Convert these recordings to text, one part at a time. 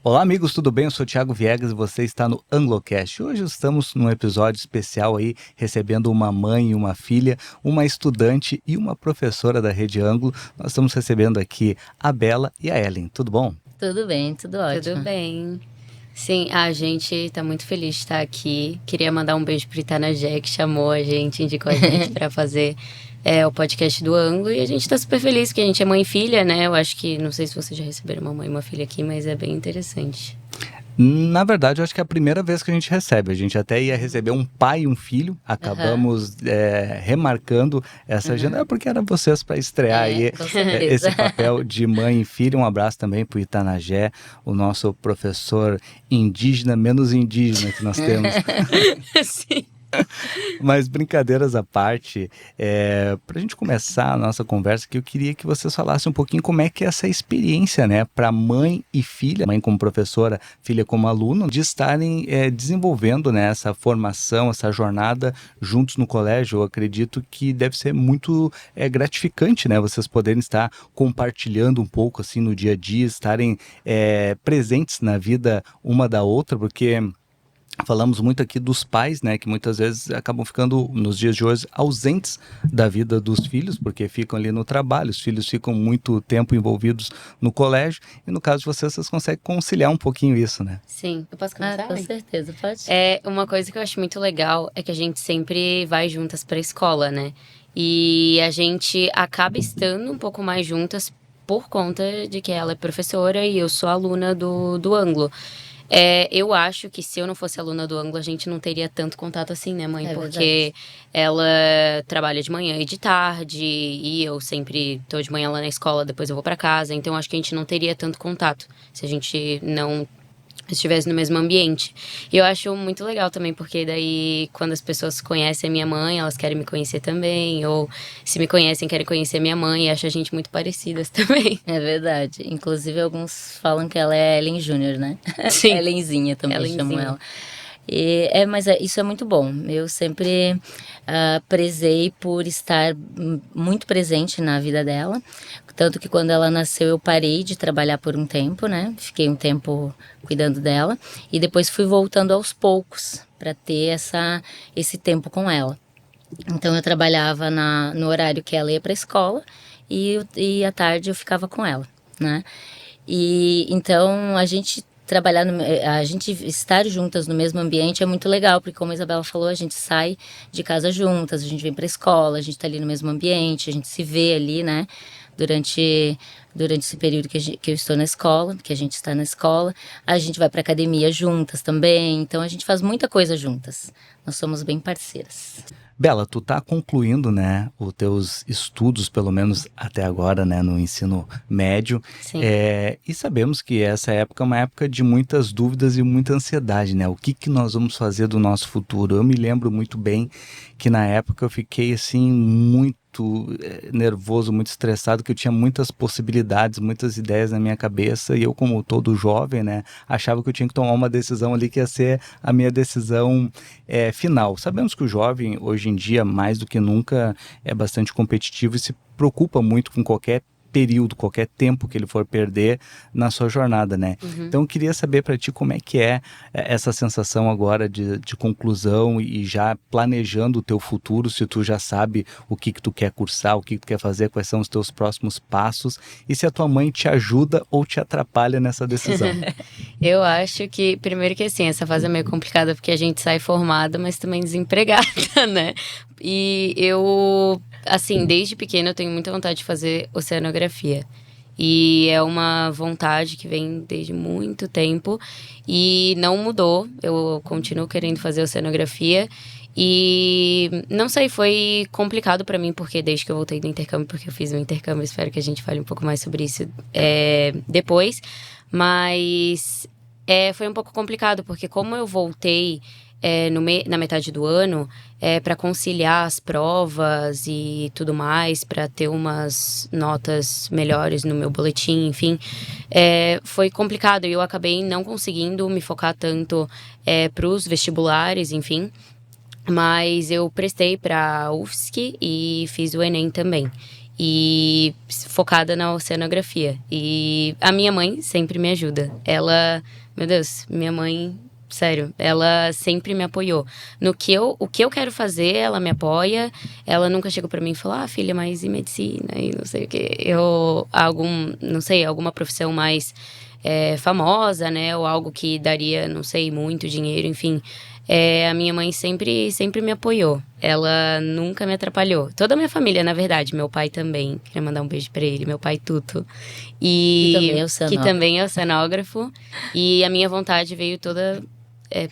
Olá, amigos, tudo bem? Eu sou o Thiago Viegas e você está no Anglocast. Hoje estamos num episódio especial aí, recebendo uma mãe e uma filha, uma estudante e uma professora da Rede Anglo. Nós estamos recebendo aqui a Bela e a Ellen. Tudo bom? Tudo bem, tudo ótimo. Tudo bem. Sim, a gente tá muito feliz de estar aqui. Queria mandar um beijo pro Itanagé, que chamou a gente, indicou a gente para fazer o podcast do Anglo. E a gente tá super feliz, que a gente é mãe e filha, né? Eu acho que, não sei se vocês já receberam uma mãe e uma filha aqui, mas é bem interessante. Na verdade, eu acho que é a primeira vez que a gente recebe. A gente até ia receber um pai e um filho. Acabamos remarcando essa agenda, porque era vocês para estrear aí esse papel de mãe e filho. Um abraço também para o Itanagé, o nosso professor indígena, menos indígena que nós temos. Sim. Mas brincadeiras à parte, para a gente começar a nossa conversa aqui, eu queria que vocês falassem um pouquinho como é que é essa experiência, né, para mãe e filha, mãe como professora, filha como aluno, de estarem desenvolvendo, né, essa formação, essa jornada juntos no colégio. Eu acredito que deve ser muito gratificante, né, vocês poderem estar compartilhando um pouco assim no dia a dia, estarem presentes na vida uma da outra, porque falamos muito aqui dos pais, né, que muitas vezes acabam ficando, nos dias de hoje, ausentes da vida dos filhos, porque ficam ali no trabalho, os filhos ficam muito tempo envolvidos no colégio, e no caso de vocês conseguem conciliar um pouquinho isso, né? Sim. Eu posso começar? Com certeza, pode. Uma coisa que eu acho muito legal é que a gente sempre vai juntas pra escola, né? E a gente acaba estando um pouco mais juntas por conta de que ela é professora e eu sou aluna do Anglo. Eu acho que se eu não fosse aluna do Anglo, a gente não teria tanto contato assim, né, mãe? Porque ela trabalha de manhã e de tarde, e eu sempre tô de manhã lá na escola, depois eu vou pra casa. Então, acho que a gente não teria tanto contato se a gente não estivesse no mesmo ambiente. E eu acho muito legal também, porque daí, quando as pessoas conhecem a minha mãe, elas querem me conhecer também. Ou, se me conhecem, querem conhecer a minha mãe. E acho a gente muito parecidas também. É verdade. Inclusive, alguns falam que ela é Ellen Júnior, né? Sim. Ellenzinha também Ellenzinha. chamam ela. Mas isso é muito bom. Eu sempre prezei por estar muito presente na vida dela. Tanto que quando ela nasceu eu parei de trabalhar por um tempo, né? Fiquei um tempo cuidando dela. E depois fui voltando aos poucos para ter esse tempo com ela. Então eu trabalhava no horário que ela ia para a escola e à tarde eu ficava com ela, né? E então a gente estar juntas no mesmo ambiente é muito legal, porque como a Isabela falou, a gente sai de casa juntas, a gente vem para a escola, a gente tá ali no mesmo ambiente, a gente se vê ali, né? Durante esse período que eu estou na escola, que a gente está na escola, a gente vai para academia juntas também, então a gente faz muita coisa juntas. Nós somos bem parceiras. Bela, tu tá concluindo, né, os teus estudos, pelo menos até agora, né, no ensino médio. Sim. E sabemos que essa época é uma época de muitas dúvidas e muita ansiedade, né? O que nós vamos fazer do nosso futuro? Eu me lembro muito bem que na época eu fiquei, assim, muito nervoso, muito estressado, que eu tinha muitas possibilidades, muitas ideias na minha cabeça, e eu, como todo jovem, né, achava que eu tinha que tomar uma decisão ali que ia ser a minha decisão final. Sabemos que o jovem, hoje em dia, mais do que nunca, é bastante competitivo e se preocupa muito com qualquer período, qualquer tempo que ele for perder na sua jornada, né? Uhum. Então eu queria saber para ti como é que é essa sensação agora de conclusão e já planejando o teu futuro, se tu já sabe o que tu quer cursar, o que tu quer fazer, quais são os teus próximos passos, e se a tua mãe te ajuda ou te atrapalha nessa decisão. Eu acho que, primeiro que assim, essa fase é meio complicada porque a gente sai formada, mas também desempregada, né? E eu, assim, desde pequena eu tenho muita vontade de fazer oceanografia. E é uma vontade que vem desde muito tempo e não mudou. Eu continuo querendo fazer oceanografia. E não sei, foi complicado pra mim, porque desde que eu voltei do intercâmbio, porque eu fiz um intercâmbio, espero que a gente fale um pouco mais sobre isso depois. Mas foi um pouco complicado, porque como eu voltei na metade do ano, para conciliar as provas e tudo mais, para ter umas notas melhores no meu boletim, enfim, foi complicado. E eu acabei não conseguindo me focar tanto para os vestibulares, enfim. Mas eu prestei para a UFSC e fiz o Enem também. e focada na oceanografia. E a minha mãe sempre me ajuda. Ela, meu Deus, minha mãe, sério, ela sempre me apoiou. O que eu quero fazer, ela me apoia. Ela nunca chegou pra mim e falou: ah, filha, mas e medicina? E não sei o quê. Não sei, alguma profissão mais famosa, né? Ou algo que daria, não sei, muito dinheiro, enfim. A minha mãe sempre me apoiou. Ela nunca me atrapalhou. Toda a minha família, na verdade. Meu pai também. Queria mandar um beijo pra ele. Meu pai Tuto. Que também é oceanógrafo. E a minha vontade veio toda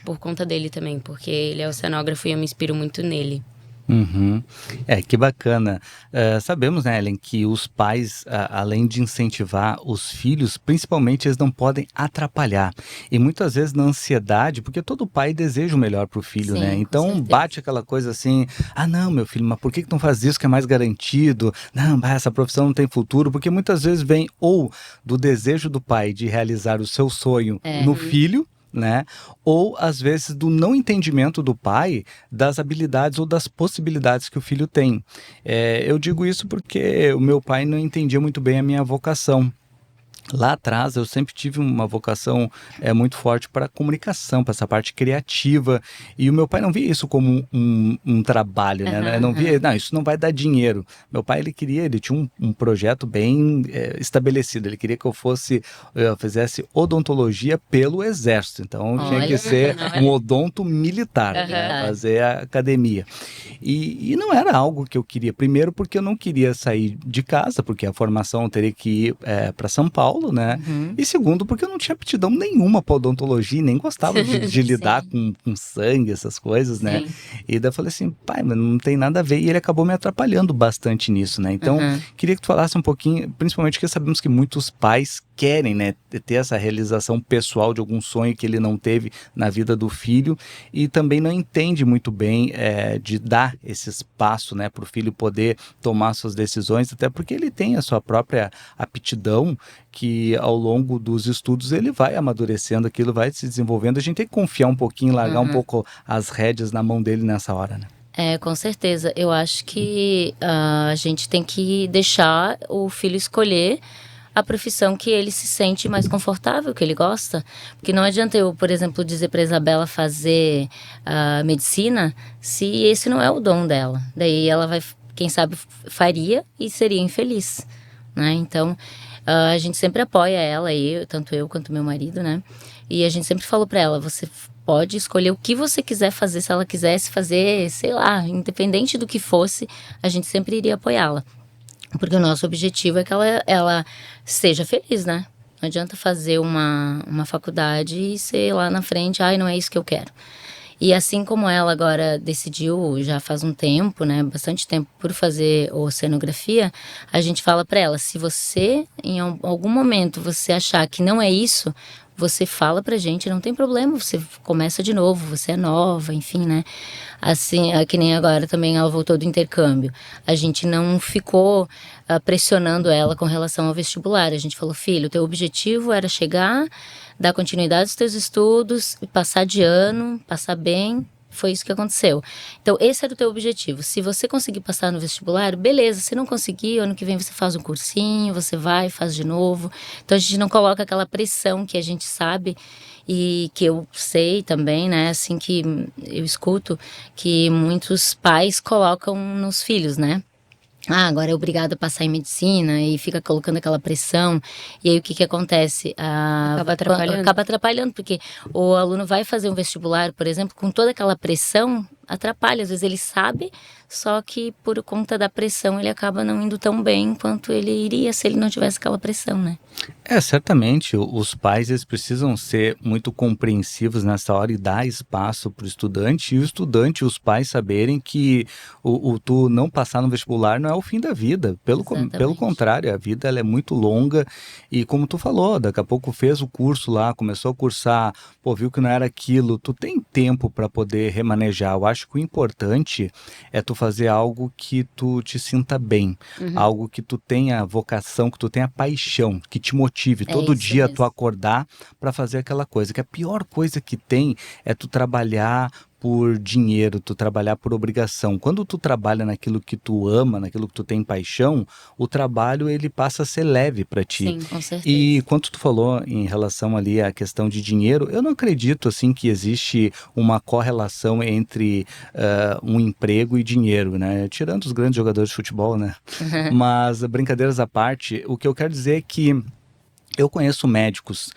por conta dele também. Porque ele é oceanógrafo e eu me inspiro muito nele. Uhum. Que bacana. Sabemos, né, Ellen, que os pais, além de incentivar os filhos, principalmente eles não podem atrapalhar. E muitas vezes na ansiedade, porque todo pai deseja o melhor para o filho, Sim, né? com Então certeza. bate aquela coisa assim: ah, não, meu filho, mas por que não faz isso que é mais garantido? Não, essa profissão não tem futuro. Porque muitas vezes vem ou do desejo do pai de realizar o seu sonho no filho, né? Ou às vezes do não entendimento do pai das habilidades ou das possibilidades que o filho tem. Eu digo isso porque o meu pai não entendia muito bem a minha vocação. Lá atrás eu sempre tive uma vocação muito forte para comunicação, para essa parte criativa, e o meu pai não via isso como um trabalho, né? Não via, não, isso não vai dar dinheiro. Meu pai, ele tinha um projeto bem estabelecido, ele queria que eu fizesse odontologia pelo exército, então tinha que ser um odonto militar, né? Fazer a academia. E não era algo que eu queria, primeiro porque eu não queria sair de casa, porque a formação eu teria que ir para São Paulo, né? E segundo, porque eu não tinha aptidão nenhuma para odontologia, nem gostava de lidar com sangue, essas coisas, né? E daí eu falei assim: pai, mas não tem nada a ver. E ele acabou me atrapalhando bastante nisso, né? Então, queria que tu falasse um pouquinho, principalmente porque sabemos que muitos pais querem, né, ter essa realização pessoal de algum sonho que ele não teve na vida do filho, e também não entende muito bem de dar esse espaço, né, para o filho poder tomar suas decisões, até porque ele tem a sua própria aptidão, que ao longo dos estudos ele vai amadurecendo aquilo, vai se desenvolvendo. A gente tem que confiar um pouquinho, largar um pouco as rédeas na mão dele nessa hora, né? Com certeza. Eu acho que a gente tem que deixar o filho escolher a profissão que ele se sente mais confortável, que ele gosta. Porque não adianta eu, por exemplo, dizer para Isabela fazer medicina se esse não é o dom dela. Daí ela vai, quem sabe, faria e seria infeliz, né? Então, a gente sempre apoia ela, tanto eu quanto meu marido, né? E a gente sempre falou para ela: você pode escolher o que você quiser fazer. Se ela quisesse fazer, sei lá, independente do que fosse, a gente sempre iria apoiá-la. Porque o nosso objetivo é que ela seja feliz, né? Não adianta fazer uma faculdade e ser lá na frente: ai, não é isso que eu quero. E assim como ela agora decidiu, já faz um tempo, né, bastante tempo, por fazer oceanografia, a gente fala para ela: se você, em algum momento, você achar que não é isso, você fala pra gente, não tem problema, você começa de novo, você é nova, enfim, né? Assim, que nem agora também ela voltou do intercâmbio. A gente não ficou pressionando ela com relação ao vestibular. A gente falou: filho, o teu objetivo era chegar, dar continuidade aos teus estudos, passar de ano, passar bem. Foi isso que aconteceu. Então, esse era o teu objetivo. Se você conseguir passar no vestibular, beleza. Se não conseguir, ano que vem você faz um cursinho, você vai, faz de novo. Então, a gente não coloca aquela pressão que a gente sabe e que eu sei também, né? Assim, que eu escuto que muitos pais colocam nos filhos, né? Agora é obrigado a passar em medicina, e fica colocando aquela pressão. E aí o que acontece? Acaba atrapalhando, porque o aluno vai fazer um vestibular, por exemplo, com toda aquela pressão, atrapalha. Às vezes ele sabe, só que por conta da pressão ele acaba não indo tão bem quanto ele iria se ele não tivesse aquela pressão, né? Certamente os pais, eles precisam ser muito compreensivos nessa hora e dar espaço para o estudante, e o estudante e os pais saberem que tu não passar no vestibular não é o fim da vida. Pelo contrário, a vida ela é muito longa, e como tu falou, daqui a pouco fez o curso lá, começou a cursar, viu que não era aquilo, tu tem tempo para poder remanejar. Eu acho que o importante é tu fazer algo que tu te sinta bem, algo que tu tenha vocação, que tu tenha paixão, que te motive todo dia tu acordar para fazer aquela coisa. Que a pior coisa que tem é tu trabalhar por dinheiro, tu trabalhar por obrigação. Quando tu trabalha naquilo que tu ama, naquilo que tu tem paixão, o trabalho ele passa a ser leve para ti. Sim, com certeza. E quando tu falou em relação ali à questão de dinheiro, eu não acredito assim que existe uma correlação entre um emprego e dinheiro, né? Tirando os grandes jogadores de futebol, né? Mas, brincadeiras à parte, o que eu quero dizer é que eu conheço médicos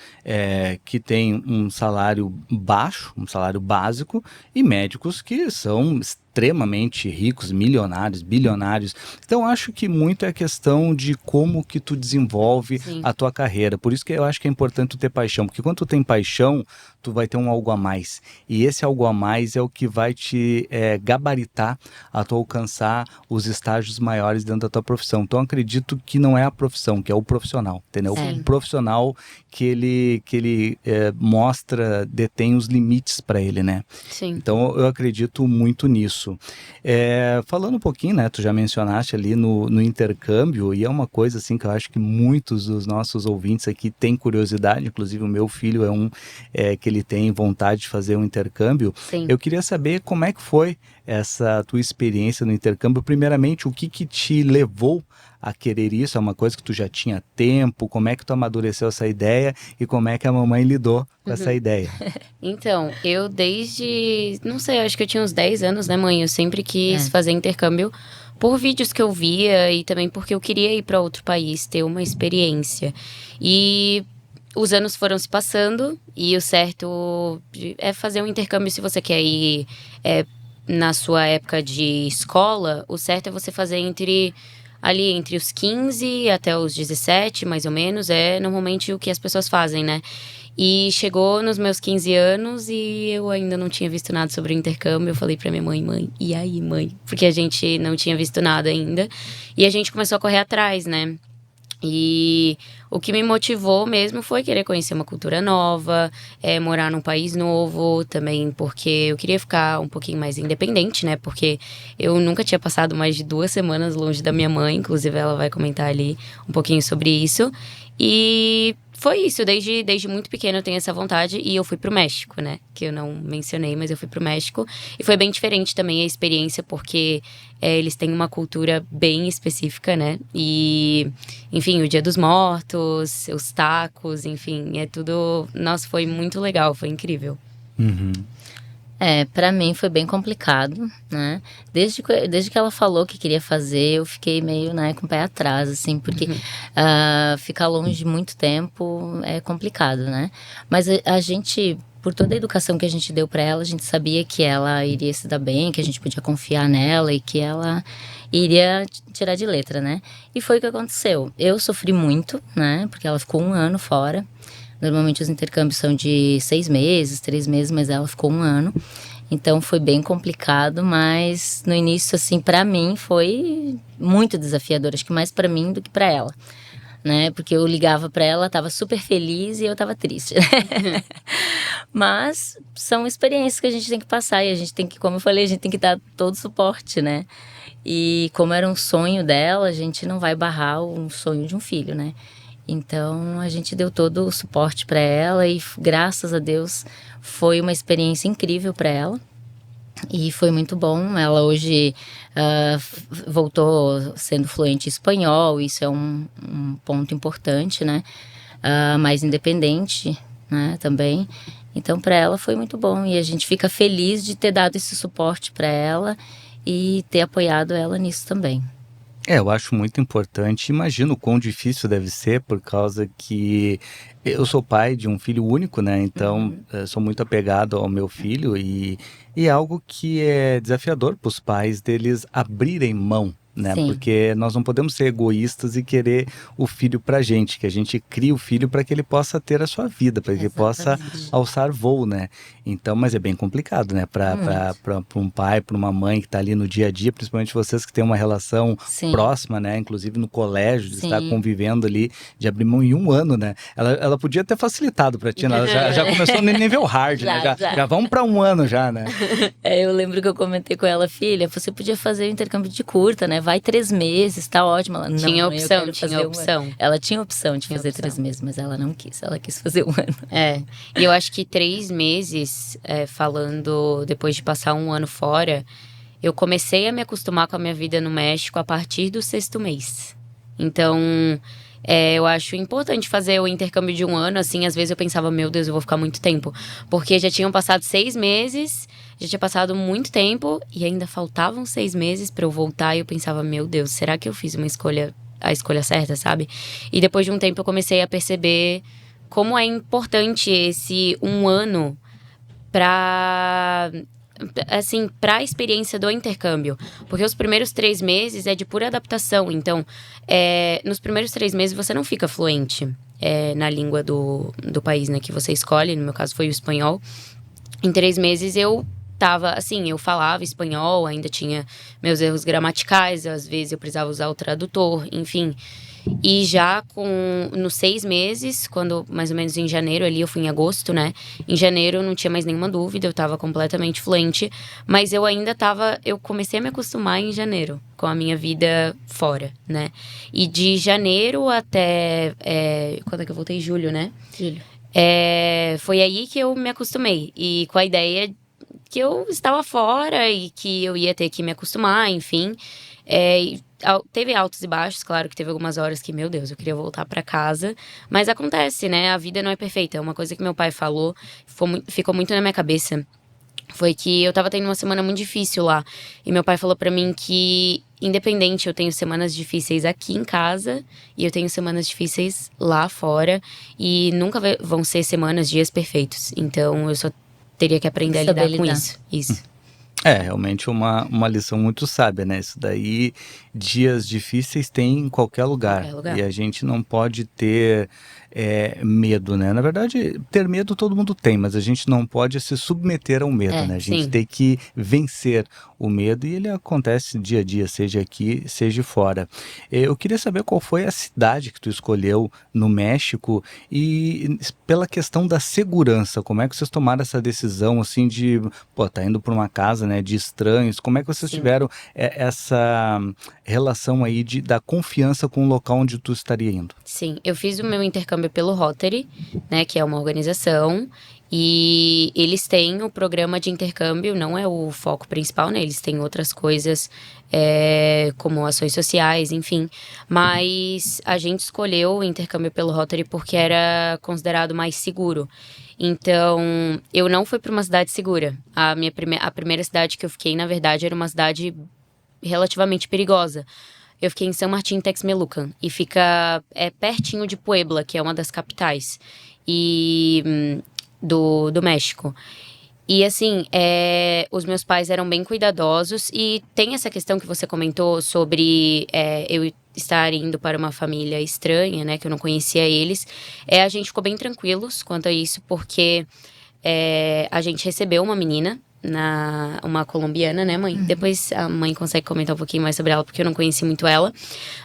que têm um salário baixo, um salário básico, e médicos que são extremamente ricos, milionários, bilionários. Então, acho que muito é a questão de como que tu desenvolve Sim. a tua carreira. Por isso que eu acho que é importante tu ter paixão, porque quando tu tem paixão, tu vai ter um algo a mais. E esse algo a mais é o que vai te gabaritar a tu alcançar os estágios maiores dentro da tua profissão. Então, acredito que não é a profissão, que é o profissional, entendeu? Sim. O profissional que ele mostra, detém os limites para ele, né? Sim. Então, eu acredito muito nisso. Falando um pouquinho, né, tu já mencionaste ali no intercâmbio, e é uma coisa assim que eu acho que muitos dos nossos ouvintes aqui têm curiosidade, inclusive o meu filho é um que ele tem vontade de fazer um intercâmbio. Sim. Eu queria saber como é que foi essa tua experiência no intercâmbio. Primeiramente, o que te levou a querer isso? É uma coisa que tu já tinha tempo? Como é que tu amadureceu essa ideia e como é que a mamãe lidou com essa ideia? Então, eu desde, não sei, acho que eu tinha uns 10 anos, né, mãe? Eu sempre quis fazer intercâmbio por vídeos que eu via e também porque eu queria ir para outro país, ter uma experiência. E os anos foram se passando e o certo é fazer um intercâmbio se você quer ir na sua época de escola. O certo é você fazer entre os 15 até os 17, mais ou menos, é normalmente o que as pessoas fazem, né? E chegou nos meus 15 anos e eu ainda não tinha visto nada sobre o intercâmbio. Eu falei pra minha mãe, e aí, mãe? Porque a gente não tinha visto nada ainda. E a gente começou a correr atrás, né? E o que me motivou mesmo foi querer conhecer uma cultura nova, morar num país novo também, porque eu queria ficar um pouquinho mais independente, né? Porque eu nunca tinha passado mais de 2 semanas longe da minha mãe, inclusive ela vai comentar ali um pouquinho sobre isso. E foi isso, desde muito pequena eu tenho essa vontade e eu fui pro México, né? Que eu não mencionei, mas eu fui pro México. E foi bem diferente também a experiência, porque eles têm uma cultura bem específica, né? E, enfim, o Dia dos Mortos, os tacos, enfim, é tudo... Nossa, foi muito legal, foi incrível. Uhum. Pra mim foi bem complicado, né? Desde que ela falou que queria fazer, eu fiquei meio, né, com o pé atrás, assim, porque ficar longe muito tempo é complicado, né? Mas a gente, por toda a educação que a gente deu pra ela, a gente sabia que ela iria se dar bem, que a gente podia confiar nela e que ela iria tirar de letra, né? E foi o que aconteceu. Eu sofri muito, né? Porque ela ficou 1 ano fora. Normalmente os intercâmbios são de 6 meses, 3 meses, mas ela ficou 1 ano. Então foi bem complicado, mas no início, assim, pra mim foi muito desafiador. Acho que mais pra mim do que pra ela, né? Porque eu ligava pra ela, tava super feliz e eu tava triste. Mas são experiências que a gente tem que passar e a gente tem que, como eu falei, a gente tem que dar todo o suporte, né? E como era um sonho dela, a gente não vai barrar um sonho de um filho, né? Então, a gente deu todo o suporte para ela e, graças a Deus, foi uma experiência incrível para ela. E foi muito bom. Ela hoje voltou sendo fluente em espanhol, isso é um ponto importante, né? Mais independente, né, também. Então, para ela foi muito bom. E a gente fica feliz de ter dado esse suporte para ela e ter apoiado ela nisso também. Eu acho muito importante. Imagino o quão difícil deve ser, por causa que eu sou pai de um filho único, né? Então, sou muito apegado ao meu filho e é algo que é desafiador para os pais deles abrirem mão, né? Sim. Porque nós não podemos ser egoístas e querer o filho pra gente, que a gente cria o filho para que ele possa ter a sua vida, para que ele possa Exatamente. alçar voo, né? Então, mas é bem complicado, né? Para um pai, para uma mãe que está ali no dia a dia, principalmente vocês que têm uma relação Sim. próxima, né? Inclusive no colégio, de Sim. estar convivendo ali, de abrir mão em 1 ano, né? Ela podia ter facilitado para ti, né? Ela já começou no nível hard, né? Já vamos para 1 ano já, né? Eu lembro que eu comentei com ela, filha, você podia fazer o intercâmbio de curta, né? vai 3 meses, tá ótimo. Ela, não, Tinha eu opção, quero tinha fazer um opção. ano. Ela tinha opção de fazer opção. 3 meses, mas ela não quis. Ela quis fazer 1 ano. E eu acho que 3 meses, falando depois de passar 1 ano fora, eu comecei a me acostumar com a minha vida no México a partir do 6º mês. Então, eu acho importante fazer o intercâmbio de 1 ano, assim, às vezes eu pensava, meu Deus, eu vou ficar muito tempo. Porque já tinham passado 6 meses, já tinha passado muito tempo, e ainda faltavam 6 meses pra eu voltar, e eu pensava, meu Deus, será que eu fiz a escolha certa, sabe? E depois de um tempo eu comecei a perceber como é importante esse 1 ano pra a experiência do intercâmbio. Porque os primeiros 3 meses é de pura adaptação. Então, nos primeiros 3 meses você não fica fluente na língua do país, né, que você escolhe. No meu caso foi o espanhol. Em 3 meses eu tava, assim, eu falava espanhol, ainda tinha meus erros gramaticais, às vezes eu precisava usar o tradutor, enfim. E já nos 6 meses, quando mais ou menos em janeiro, ali eu fui em agosto, né? Em janeiro eu não tinha mais nenhuma dúvida, eu tava completamente fluente. Mas eu comecei a me acostumar em janeiro, com a minha vida fora, né? E de janeiro até, quando é que eu voltei? Julho, né? Julho. Foi aí que eu me acostumei. E com a ideia que eu estava fora e que eu ia ter que me acostumar, enfim. Teve altos e baixos, claro que teve algumas horas que, meu Deus, eu queria voltar pra casa. Mas acontece, né? A vida não é perfeita. Uma coisa que meu pai falou, ficou muito na minha cabeça, foi que eu tava tendo uma semana muito difícil lá. E meu pai falou pra mim que, independente, eu tenho semanas difíceis aqui em casa e eu tenho semanas difíceis lá fora. E nunca vão ser semanas, dias perfeitos. Então, eu só teria que aprender a lidar com isso. Isso. Realmente uma lição muito sábia, né? Isso daí, dias difíceis tem em qualquer lugar. E a gente não pode ter medo, né? Na verdade, ter medo todo mundo tem, mas a gente não pode se submeter ao medo, né? A gente sim. tem que vencer o medo e ele acontece dia a dia, seja aqui, seja fora. Eu queria saber qual foi a cidade que tu escolheu no México e pela questão da segurança, como é que vocês tomaram essa decisão, assim, de, tá indo para uma casa, né, de estranhos, como é que vocês tiveram essa relação aí da confiança com o local onde tu estaria indo? Sim, eu fiz o meu intercâmbio pelo Rotary, né, que é uma organização, e eles têm o programa de intercâmbio, não é o foco principal, né, eles têm outras coisas, como ações sociais, enfim, mas a gente escolheu o intercâmbio pelo Rotary porque era considerado mais seguro. Então, eu não fui para uma cidade segura. A primeira cidade que eu fiquei, na verdade, era uma cidade relativamente perigosa. Eu fiquei em San Martín Texmelucan e fica pertinho de Puebla, que é uma das capitais do México. E assim, os meus pais eram bem cuidadosos e tem essa questão que você comentou sobre eu estar indo para uma família estranha, né, que eu não conhecia eles. A gente ficou bem tranquilos quanto a isso, porque a gente recebeu uma menina, uma colombiana, né, mãe? Depois a mãe consegue comentar um pouquinho mais sobre ela, porque eu não conheci muito ela.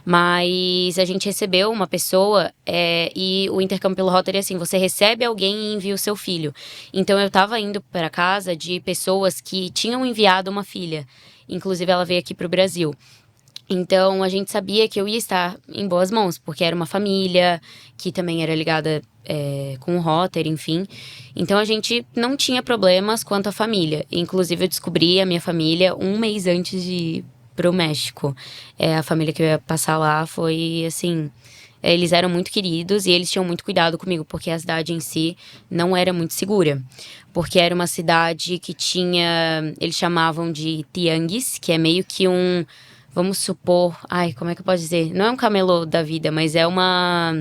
Mas a gente recebeu uma pessoa e o intercâmbio pelo Rotary, assim, você recebe alguém e envia o seu filho. Então eu tava indo para casa de pessoas que tinham enviado uma filha. Inclusive ela veio aqui pro Brasil. Então, a gente sabia que eu ia estar em boas mãos, porque era uma família que também era ligada com o Rotary, enfim. Então, a gente não tinha problemas quanto à família. Inclusive, eu descobri a minha família 1 mês antes de ir pro México. A família que eu ia passar lá foi, assim... eles eram muito queridos e eles tinham muito cuidado comigo, porque a cidade em si não era muito segura. Porque era uma cidade que tinha... eles chamavam de tianguis, que é meio que vamos supor... como é que eu posso dizer? Não é um camelô da vida, mas é uma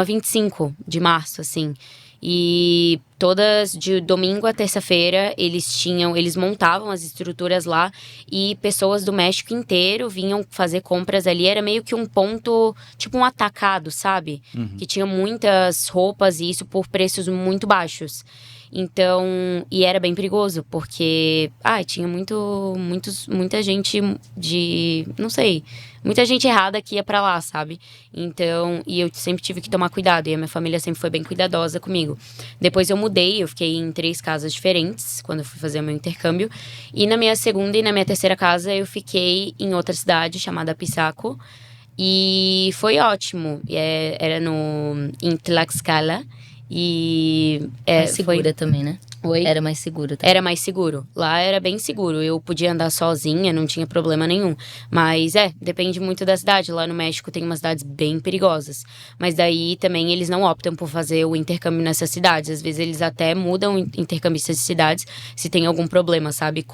25 de março, assim. E todas, de domingo a terça-feira, eles montavam as estruturas lá e pessoas do México inteiro vinham fazer compras ali. Era meio que um ponto, tipo um atacado, sabe? Que tinha muitas roupas e isso por preços muito baixos. Então, e era bem perigoso, porque, tinha muita gente muita gente errada que ia pra lá, sabe? Então, e eu sempre tive que tomar cuidado, e a minha família sempre foi bem cuidadosa comigo. Depois eu mudei, eu fiquei em 3 casas diferentes quando eu fui fazer o meu intercâmbio. E na minha segunda e na minha terceira casa eu fiquei em outra cidade chamada Pisaco. E foi ótimo. Era em Tlaxcala. E Mais segura também, né? Oi? Era mais seguro também. Era mais seguro. Lá era bem seguro. Eu podia andar sozinha, não tinha problema nenhum. Mas depende muito da cidade. Lá no México tem umas cidades bem perigosas. Mas daí também eles não optam por fazer o intercâmbio nessas cidades. Às vezes eles até mudam intercambistas de cidades se tem algum problema, sabe?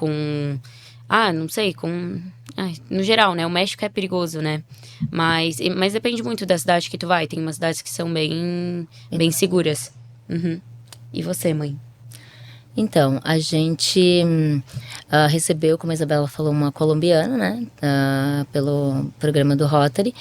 Não sei, no geral, né? O México é perigoso, né? Mas depende muito da cidade que tu vai. Tem umas cidades que são bem seguras. Uhum. E você, mãe? Então, a gente recebeu, como a Isabela falou, uma colombiana, né? Pelo programa do Rotary.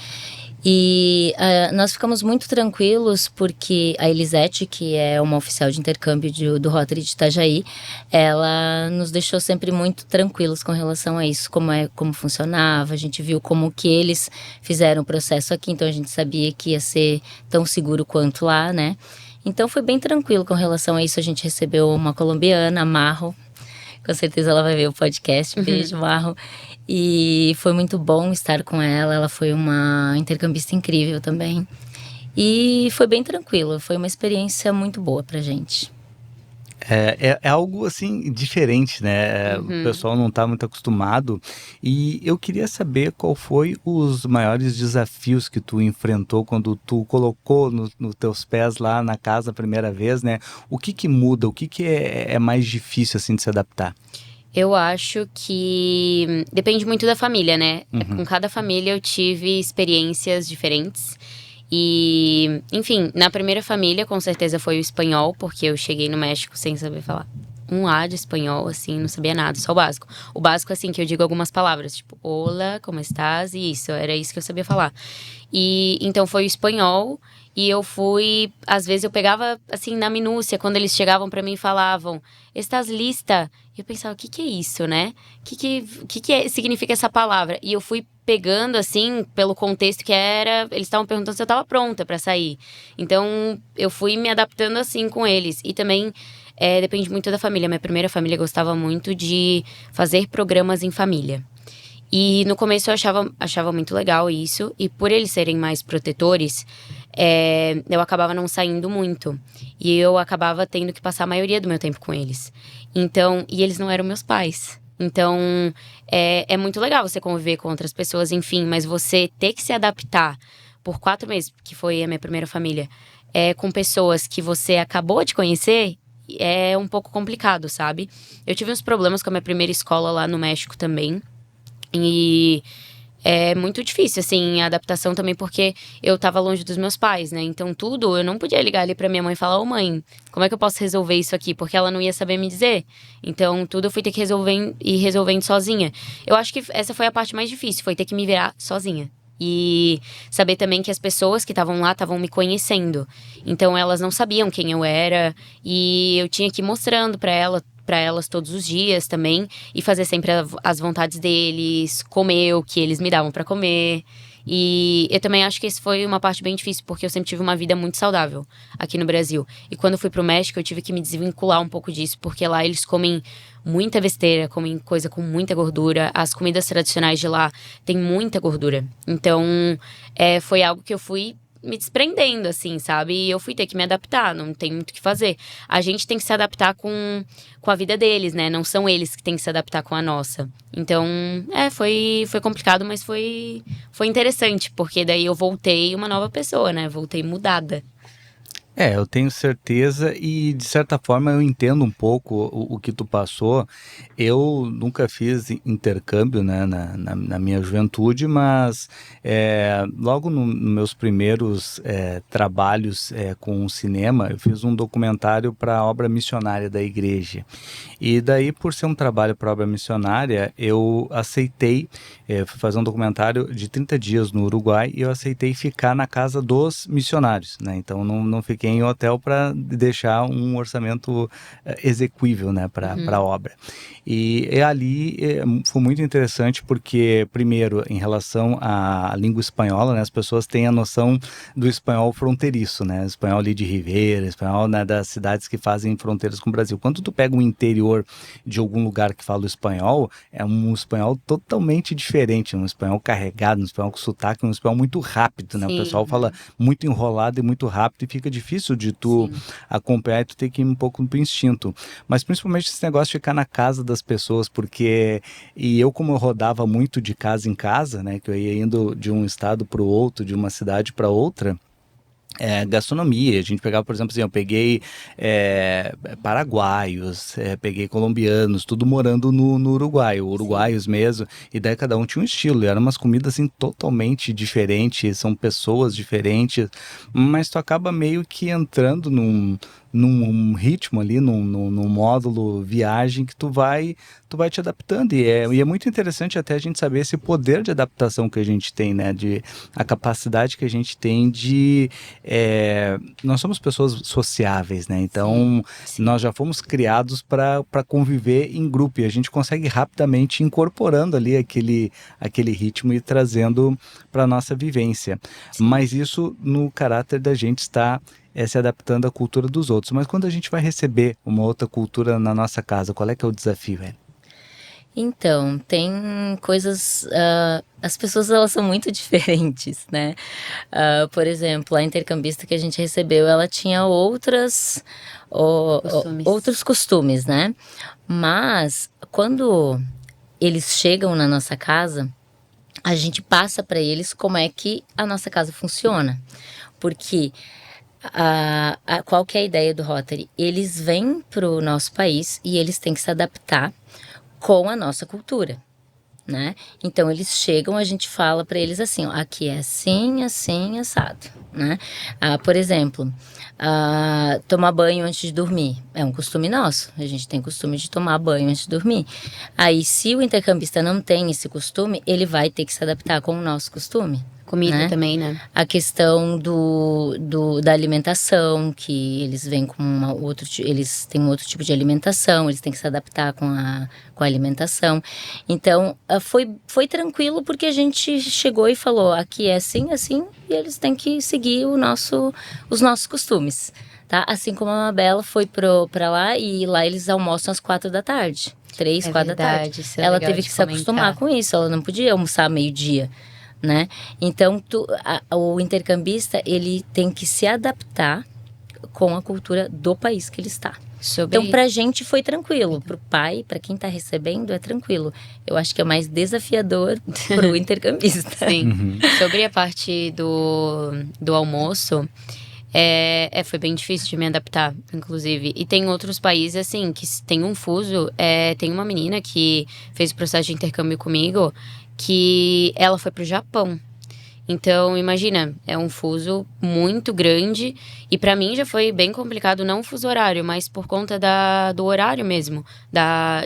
E nós ficamos muito tranquilos porque a Elisete, que é uma oficial de intercâmbio do Rotary de Itajaí, ela nos deixou sempre muito tranquilos com relação a isso, como funcionava. A gente viu como que eles fizeram o processo aqui, então a gente sabia que ia ser tão seguro quanto lá, né? Então foi bem tranquilo com relação a isso. A gente recebeu uma colombiana, a Marro. Com certeza ela vai ver o podcast. Beijo, Marro. E foi muito bom estar com ela. Ela foi uma intercambista incrível também. E foi bem tranquilo. Foi uma experiência muito boa pra gente. É algo, assim, diferente, né? O pessoal não está muito acostumado. E eu queria saber qual foi os maiores desafios que tu enfrentou quando tu colocou nos teus pés lá na casa a primeira vez, né? O que muda? O que é mais difícil, assim, de se adaptar? Eu acho que depende muito da família, né? Com cada família eu tive experiências diferentes. E, enfim, na primeira família, com certeza foi o espanhol, porque eu cheguei no México sem saber falar um A de espanhol, assim, não sabia nada, só o básico. O básico, assim, que eu digo algumas palavras, tipo, hola, como estás? E isso, era isso que eu sabia falar. E, então, foi o espanhol, e eu fui, às vezes eu pegava, assim, na minúcia, quando eles chegavam pra mim e falavam, estás lista? E eu pensava, o que é isso, né? O que significa essa palavra? E eu fui pegando, assim, pelo contexto que era, eles estavam perguntando se eu estava pronta para sair. Então, eu fui me adaptando assim com eles. E também, depende muito da família. Minha primeira família gostava muito de fazer programas em família. E no começo eu achava muito legal isso. E por eles serem mais protetores, eu acabava não saindo muito. E eu acabava tendo que passar a maioria do meu tempo com eles. Então, e eles não eram meus pais. Então, é muito legal você conviver com outras pessoas, enfim, mas você ter que se adaptar por 4 meses, que foi a minha primeira família, com pessoas que você acabou de conhecer, é um pouco complicado, sabe? Eu tive uns problemas com a minha primeira escola lá no México também, e é muito difícil, assim, a adaptação também, porque eu tava longe dos meus pais, né? Então, tudo, eu não podia ligar ali pra minha mãe e falar, ô mãe, como é que eu posso resolver isso aqui? Porque ela não ia saber me dizer. Então, tudo eu fui ter que resolvendo sozinha. Eu acho que essa foi a parte mais difícil, foi ter que me virar sozinha. E saber também que as pessoas que estavam lá estavam me conhecendo. Então, elas não sabiam quem eu era. E eu tinha que ir mostrando pra elas todos os dias também. E fazer sempre as vontades deles. Comer o que eles me davam pra comer. E eu também acho que isso foi uma parte bem difícil, porque eu sempre tive uma vida muito saudável aqui no Brasil. E quando eu fui pro México, eu tive que me desvincular um pouco disso, porque lá eles comem muita besteira, comem coisa com muita gordura. As comidas tradicionais de lá têm muita gordura. Então, foi algo que eu fui me desprendendo, assim, sabe? E eu fui ter que me adaptar, não tem muito o que fazer. A gente tem que se adaptar com a vida deles, né? Não são eles que têm que se adaptar com a nossa. Então, foi complicado, mas foi interessante, porque daí eu voltei uma nova pessoa, né? Voltei mudada. Eu tenho certeza e, de certa forma, eu entendo um pouco o que tu passou. Eu nunca fiz intercâmbio, né, na minha juventude, mas logo nos meus primeiros trabalhos com o cinema, eu fiz um documentário para a obra missionária da igreja. E daí, por ser um trabalho para a obra missionária, eu aceitei fazer um documentário de 30 dias no Uruguai e eu aceitei ficar na casa dos missionários, né? Então, não fiquei fiquei em hotel para deixar um orçamento execuível, né, para a obra. E ali foi muito interessante porque, primeiro, em relação à língua espanhola, né, as pessoas têm a noção do espanhol fronteiriço, né, espanhol ali de Ribeira, espanhol, né, das cidades que fazem fronteiras com o Brasil. Quando tu pega o interior de algum lugar que fala o espanhol, é um espanhol totalmente diferente, um espanhol carregado, um espanhol com sotaque, um espanhol muito rápido, né? Sim. O pessoal fala muito enrolado e muito rápido e fica difícil de tu acompanhar e tu ter que ir um pouco pro instinto. Mas principalmente esse negócio de ficar na casa das pessoas, porque como eu rodava muito de casa em casa, né, que eu ia indo de um estado para o outro, de uma cidade para outra, gastronomia, a gente pegava, por exemplo, assim, eu peguei paraguaios, peguei colombianos, tudo morando no Uruguai, uruguaios mesmo, e daí cada um tinha um estilo, e eram umas comidas assim totalmente diferentes, são pessoas diferentes, mas tu acaba meio que entrando num ritmo ali, num módulo viagem que tu vai te adaptando, e é muito interessante até a gente saber esse poder de adaptação que a gente tem, né, a capacidade que a gente tem de nós somos pessoas sociáveis, né, então nós já fomos criados para conviver em grupo, e a gente consegue rapidamente incorporando ali aquele ritmo e trazendo para nossa vivência, mas isso no caráter da gente estar se adaptando à cultura dos outros. Mas quando a gente vai receber uma outra cultura na nossa casa, qual é que é o desafio, velho? Então, tem coisas... as pessoas, elas são muito diferentes, né? Por exemplo, a intercambista que a gente recebeu, ela tinha outros costumes, né? Mas, quando eles chegam na nossa casa, a gente passa para eles como é que a nossa casa funciona. Porque... qual que é a ideia do Rotary? Eles vêm para o nosso país e eles têm que se adaptar com a nossa cultura, né? Então eles chegam, a gente fala para eles assim, ó, aqui é assim, assim, assado, né? Por exemplo, tomar banho antes de dormir é um costume nosso. A gente tem costume de tomar banho antes de dormir. Aí, se o intercambista não tem esse costume, ele vai ter que se adaptar com o nosso costume. Comida, né? Também, né? A questão da alimentação, que eles vêm com eles têm um outro tipo de alimentação, eles têm que se adaptar com a alimentação. Então, foi tranquilo porque a gente chegou e falou, aqui é assim, assim, e eles têm que seguir os nossos costumes, tá? Assim como a Mabela foi pra lá, e lá eles almoçam às 4 da tarde, 3, 4 da tarde. Ela teve que se acostumar com isso, ela não podia almoçar meio-dia, né? Então, o intercambista, ele tem que se adaptar com a cultura do país que ele está. Então, pra gente foi tranquilo. Pro pai, pra quem tá recebendo, é tranquilo. Eu acho que é mais desafiador pro intercambista. Sim. Sobre a parte do almoço, foi bem difícil de me adaptar, inclusive. E tem outros países, assim, que tem um fuso. Tem uma menina que fez o processo de intercâmbio comigo, que ela foi pro Japão. Então, imagina, é um fuso muito grande. E pra mim já foi bem complicado, não o fuso horário, mas por conta do horário mesmo,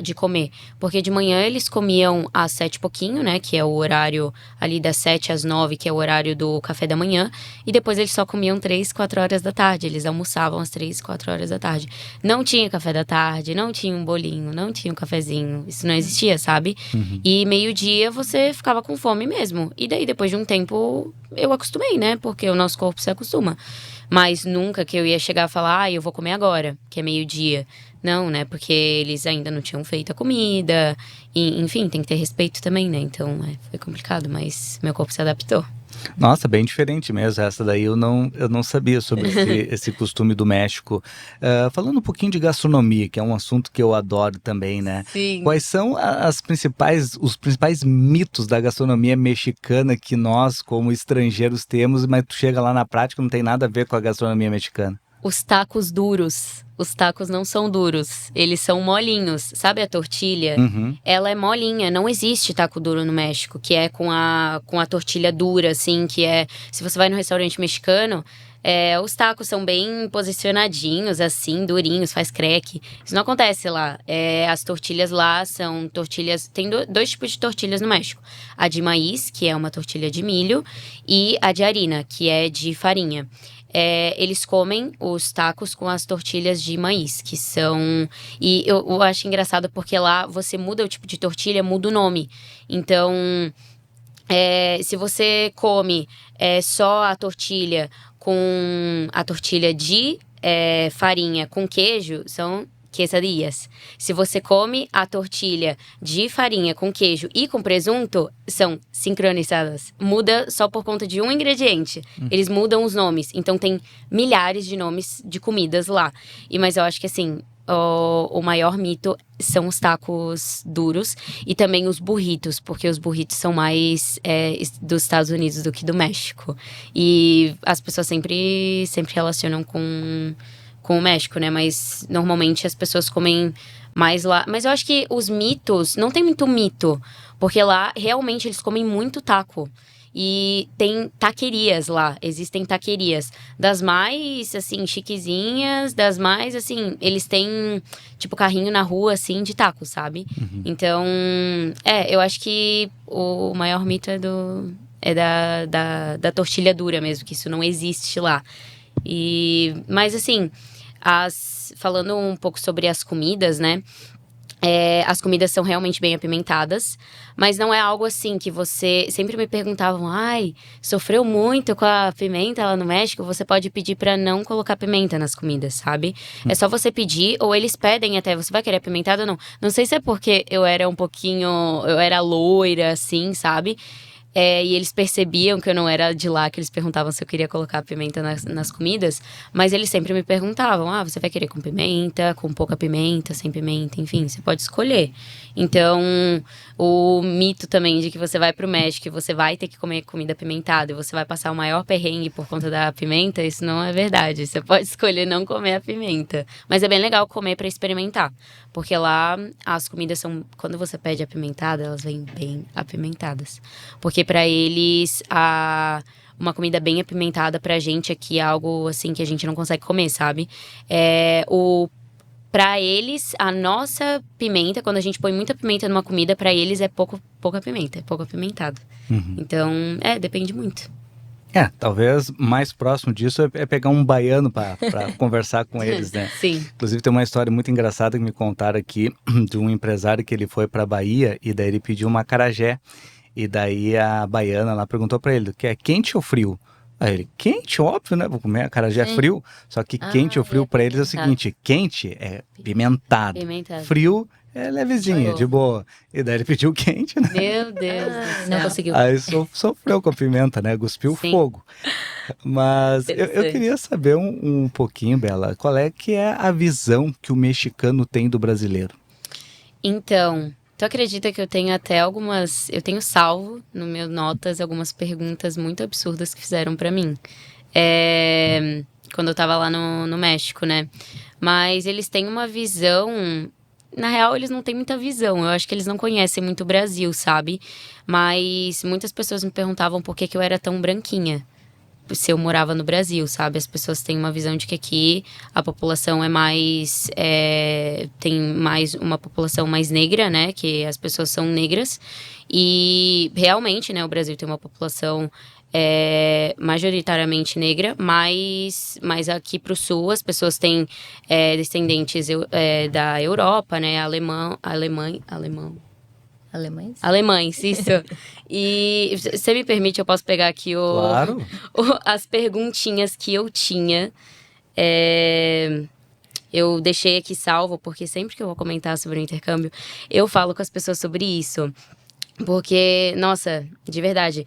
de comer. Porque de manhã eles comiam às 7 e pouquinho, né? Que é o horário ali das 7 às 9, que é o horário do café da manhã. E depois eles só comiam 3, 4 horas da tarde. Eles almoçavam às 3, 4 horas da tarde. Não tinha café da tarde, não tinha um bolinho, não tinha um cafezinho. Isso não existia, sabe? E meio-dia você ficava com fome mesmo. E daí, depois de um tempo, eu acostumei, né? Porque o nosso corpo se acostuma. Mas nunca que eu ia chegar a falar, eu vou comer agora, que é meio-dia. Não, né? Porque eles ainda não tinham feito a comida. E, enfim, tem que ter respeito também, né? Então, foi complicado, mas meu corpo se adaptou. Nossa, bem diferente mesmo. Essa daí eu não sabia sobre esse costume do México. Falando um pouquinho de gastronomia, que é um assunto que eu adoro também, né? Sim. Quais são os principais mitos da gastronomia mexicana que nós, como estrangeiros, temos, mas tu chega lá na prática e não tem nada a ver com a gastronomia mexicana? Os tacos duros. Os tacos não são duros, eles são molinhos. Sabe a tortilha? Ela é molinha, não existe taco duro no México, que é com a tortilha dura, assim, que é... Se você vai no restaurante mexicano, os tacos são bem posicionadinhos, assim, durinhos, faz crack. Isso não acontece lá. As tortilhas lá são tortilhas... Tem dois tipos de tortilhas no México. A de maíz, que é uma tortilha de milho, e a de harina, que é de farinha. eles comem os tacos com as tortilhas de maíz, que são... E eu acho engraçado porque lá você muda o tipo de tortilha, muda o nome. Então, se você come só a tortilha com a tortilha de farinha com queijo, são quesadillas. Se você come a tortilha de farinha com queijo e com presunto, são sincronizadas. Muda só por conta de um ingrediente. Eles mudam os nomes. Então tem milhares de nomes de comidas lá. Mas eu acho que assim, o maior mito são os tacos duros e também os burritos, porque os burritos são mais dos Estados Unidos do que do México. E as pessoas sempre relacionam com o México, né? Mas normalmente as pessoas comem mais lá. Mas eu acho que os mitos, não tem muito mito, porque lá realmente eles comem muito taco. E tem taquerias lá, existem taquerias. Das mais, assim, chiquezinhas, das mais, assim, eles têm, tipo, carrinho na rua, assim, de taco, sabe? Então, eu acho que o maior mito é da tortilha dura mesmo, que isso não existe lá. Mas, assim, falando um pouco sobre as comidas, né? As comidas são realmente bem apimentadas, mas não é algo assim que você... Sempre me perguntavam, sofreu muito com a pimenta lá no México? Você pode pedir pra não colocar pimenta nas comidas, sabe? É só você pedir, ou eles pedem até, você vai querer apimentado ou não? Não sei se é porque eu era loira, assim, sabe? E eles percebiam que eu não era de lá, que eles perguntavam se eu queria colocar pimenta nas comidas. Mas eles sempre me perguntavam, você vai querer com pimenta, com pouca pimenta, sem pimenta, enfim, você pode escolher. Então, o mito também de que você vai pro México e você vai ter que comer comida apimentada e você vai passar o maior perrengue por conta da pimenta, isso não é verdade. Você pode escolher não comer a pimenta. Mas é bem legal comer pra experimentar. Porque lá, as comidas são... Quando você pede apimentada, elas vêm bem apimentadas. Porque pra eles, uma comida bem apimentada pra gente aqui é algo, assim, que a gente não consegue comer, sabe? Pra eles, a nossa pimenta, quando a gente põe muita pimenta numa comida, pra eles é pouca pimenta, é pouco apimentado. Então, depende muito. Talvez mais próximo disso é pegar um baiano para conversar com eles, né? Sim. Inclusive tem uma história muito engraçada que me contaram aqui de um empresário que ele foi para Bahia e daí ele pediu uma acarajé. E daí a baiana lá perguntou para ele, quer quente ou frio? Aí ele, quente, óbvio, né? Vou comer acarajé frio. Só que quente ou frio para eles é o seguinte, quente é pimentado. Frio é levezinha, de boa. E daí ele pediu quente, né? Meu Deus do céu. Não conseguiu. Aí sofreu com a pimenta, né? Cuspiu fogo. Mas eu queria saber um pouquinho, Bela, qual é que é a visão que o mexicano tem do brasileiro? Então, tu acredita que eu tenho até eu tenho salvo no meu notas algumas perguntas muito absurdas que fizeram pra mim. Quando eu tava lá no México, né? Mas eles têm uma visão... Na real, eles não têm muita visão. Eu acho que eles não conhecem muito o Brasil, sabe? Mas muitas pessoas me perguntavam por que eu era tão branquinha. Se eu morava no Brasil, sabe? As pessoas têm uma visão de que aqui a população tem mais uma população mais negra, né? Que as pessoas são negras. E realmente, né? O Brasil tem uma população majoritariamente negra, mas aqui pro sul as pessoas têm descendentes da Europa, né? Alemães, isso. E você me permite, eu posso pegar aqui Claro. As perguntinhas que eu tinha. Eu deixei aqui salvo, porque sempre que eu vou comentar sobre o intercâmbio, eu falo com as pessoas sobre isso. Porque, nossa, de verdade,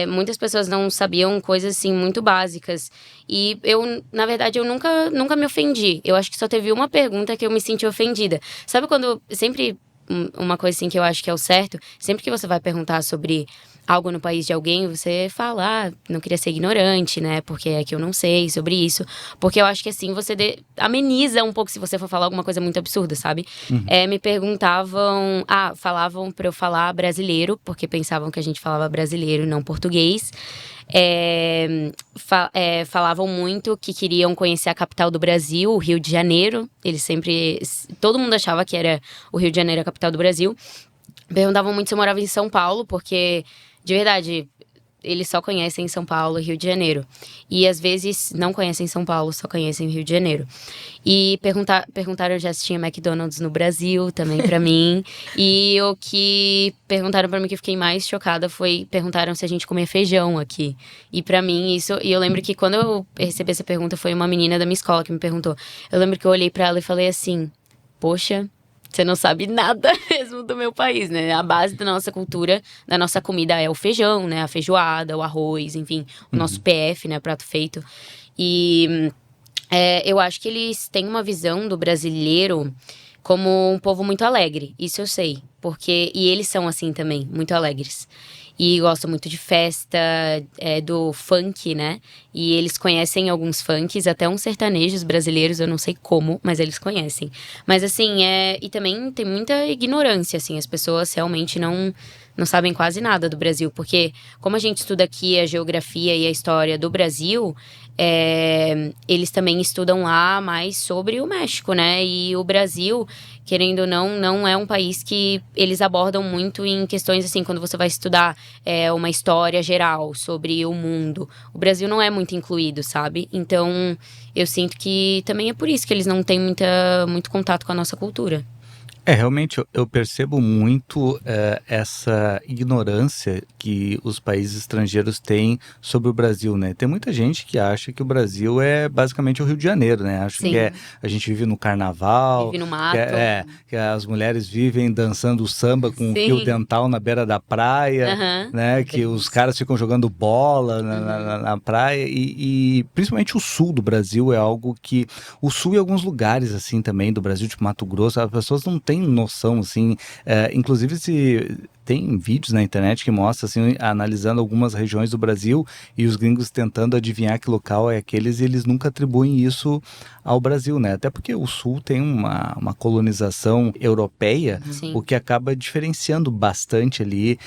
muitas pessoas não sabiam coisas, assim, muito básicas. E na verdade, eu nunca me ofendi. Eu acho que só teve uma pergunta que eu me senti ofendida. Sabe quando sempre... Uma coisa assim que eu acho que é o certo, sempre que você vai perguntar sobre algo no país de alguém, você fala, não queria ser ignorante, né? Porque é que eu não sei sobre isso. Porque eu acho que assim, você ameniza um pouco se você for falar alguma coisa muito absurda, sabe? Me perguntavam, falavam pra eu falar brasileiro, porque pensavam que a gente falava brasileiro e não português. Falavam muito que queriam conhecer a capital do Brasil, o Rio de Janeiro. Todo mundo achava que era o Rio de Janeiro a capital do Brasil. Perguntavam muito se eu morava em São Paulo, porque, de verdade, eles só conhecem São Paulo e Rio de Janeiro. E às vezes não conhecem São Paulo, só conhecem Rio de Janeiro. E perguntaram já se tinha McDonald's no Brasil também pra mim. E o que perguntaram pra mim que eu fiquei mais chocada perguntaram se a gente comia feijão aqui. E pra mim isso, e eu lembro que quando eu recebi essa pergunta foi uma menina da minha escola que me perguntou. Eu lembro que eu olhei pra ela e falei assim: poxa, você não sabe nada mesmo do meu país, né? A base da nossa cultura, da nossa comida é o feijão, né? A feijoada, o arroz, enfim, o nosso PF, né? Prato feito. E eu acho que eles têm uma visão do brasileiro como um povo muito alegre. Isso eu sei. E eles são assim também, muito alegres. E gostam muito de festa, do funk, né? E eles conhecem alguns funks, até uns sertanejos brasileiros, eu não sei como, mas eles conhecem. Mas assim, e também tem muita ignorância, assim, as pessoas realmente não sabem quase nada do Brasil. Porque como a gente estuda aqui a geografia e a história do Brasil, eles também estudam lá mais sobre o México, né? E o Brasil, querendo ou não é um país que eles abordam muito em questões assim, quando você vai estudar uma história geral sobre o mundo. O Brasil não é muito incluído, sabe? Então, eu sinto que também é por isso que eles não têm muito contato com a nossa cultura. Realmente eu percebo muito essa ignorância que os países estrangeiros têm sobre o Brasil, né? Tem muita gente que acha que o Brasil é basicamente o Rio de Janeiro, né? Acho Sim. que a gente vive no carnaval, Vive no mato. que as mulheres vivem dançando samba com Sim. fio dental na beira da praia, Aham. né? Que os caras ficam jogando bola na praia e principalmente o sul do Brasil é algo que... O sul e alguns lugares, assim, também do Brasil, tipo Mato Grosso, as pessoas não têm noção, assim, inclusive se tem vídeos na internet que mostram, assim, analisando algumas regiões do Brasil e os gringos tentando adivinhar que local é aqueles e eles nunca atribuem isso ao Brasil, né? Até porque o Sul tem uma colonização europeia, Sim. o que acaba diferenciando bastante ali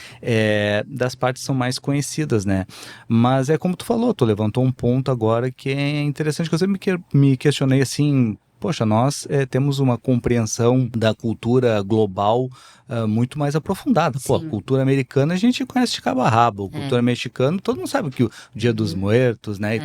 das partes que são mais conhecidas, né? Mas é como tu falou, tu levantou um ponto agora que é interessante, que eu sempre me questionei assim... Poxa, nós temos uma compreensão da cultura global muito mais aprofundada. Pô, a Sim. cultura americana a gente conhece de cabo a rabo. A cultura mexicana, todo mundo sabe que o Dia dos Muertos, né?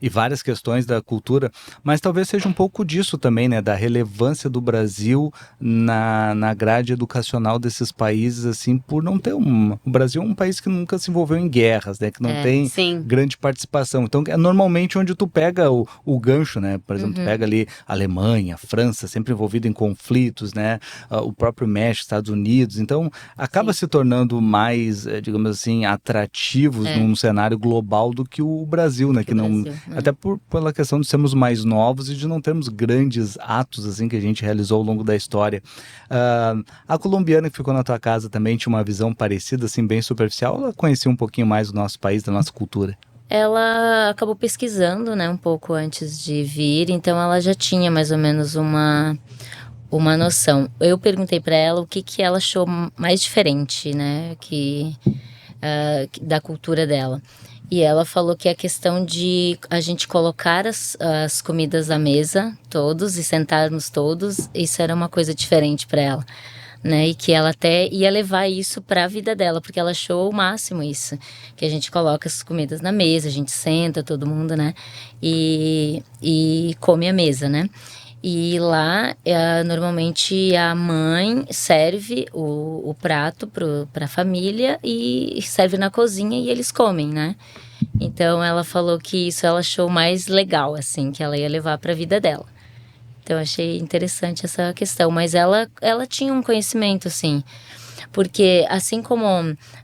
E várias questões da cultura. Mas talvez seja um pouco disso também, né? Da relevância do Brasil na grade educacional desses países, assim, por não ter O Brasil é um país que nunca se envolveu em guerras, né? Que não tem Sim. grande participação. Então, é normalmente onde tu pega o gancho, né? Por exemplo, tu pega ali Alemanha, França, sempre envolvido em conflitos, né? O próprio México, Estados Unidos. Então, acaba se tornando mais, digamos assim, atrativos num cenário global do que o Brasil, né? Até pela questão de sermos mais novos e de não termos grandes atos, assim, que a gente realizou ao longo da história. A colombiana que ficou na tua casa também tinha uma visão parecida, assim, bem superficial, ou ela conhecia um pouquinho mais do nosso país, da nossa cultura? Ela acabou pesquisando, né, um pouco antes de vir, então ela já tinha mais ou menos uma noção. Eu perguntei para ela o que ela achou mais diferente, né, da cultura dela. E ela falou que a questão de a gente colocar as comidas à mesa, todos, e sentarmos todos, isso era uma coisa diferente para ela. Né, e que ela até ia levar isso para a vida dela, porque ela achou o máximo isso, que a gente coloca as comidas na mesa, a gente senta, todo mundo, né, e come à mesa, né. E lá, normalmente a mãe serve o prato para a família e serve na cozinha e eles comem, né. Então ela falou que isso ela achou mais legal, assim, que ela ia levar para a vida dela. Então, eu achei interessante essa questão. Mas ela tinha um conhecimento, assim. Porque, assim como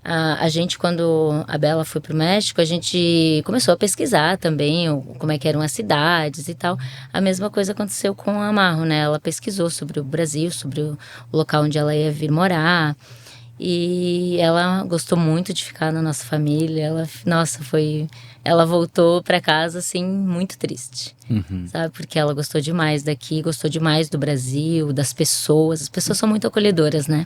a gente, quando a Bela foi pro México, a gente começou a pesquisar também como é que eram as cidades e tal. A mesma coisa aconteceu com a Marro, né? Ela pesquisou sobre o Brasil, sobre o local onde ela ia vir morar. E ela gostou muito de ficar na nossa família. Ela voltou para casa, assim, muito triste. Sabe? Porque ela gostou demais daqui, gostou demais do Brasil, das pessoas. As pessoas são muito acolhedoras, né?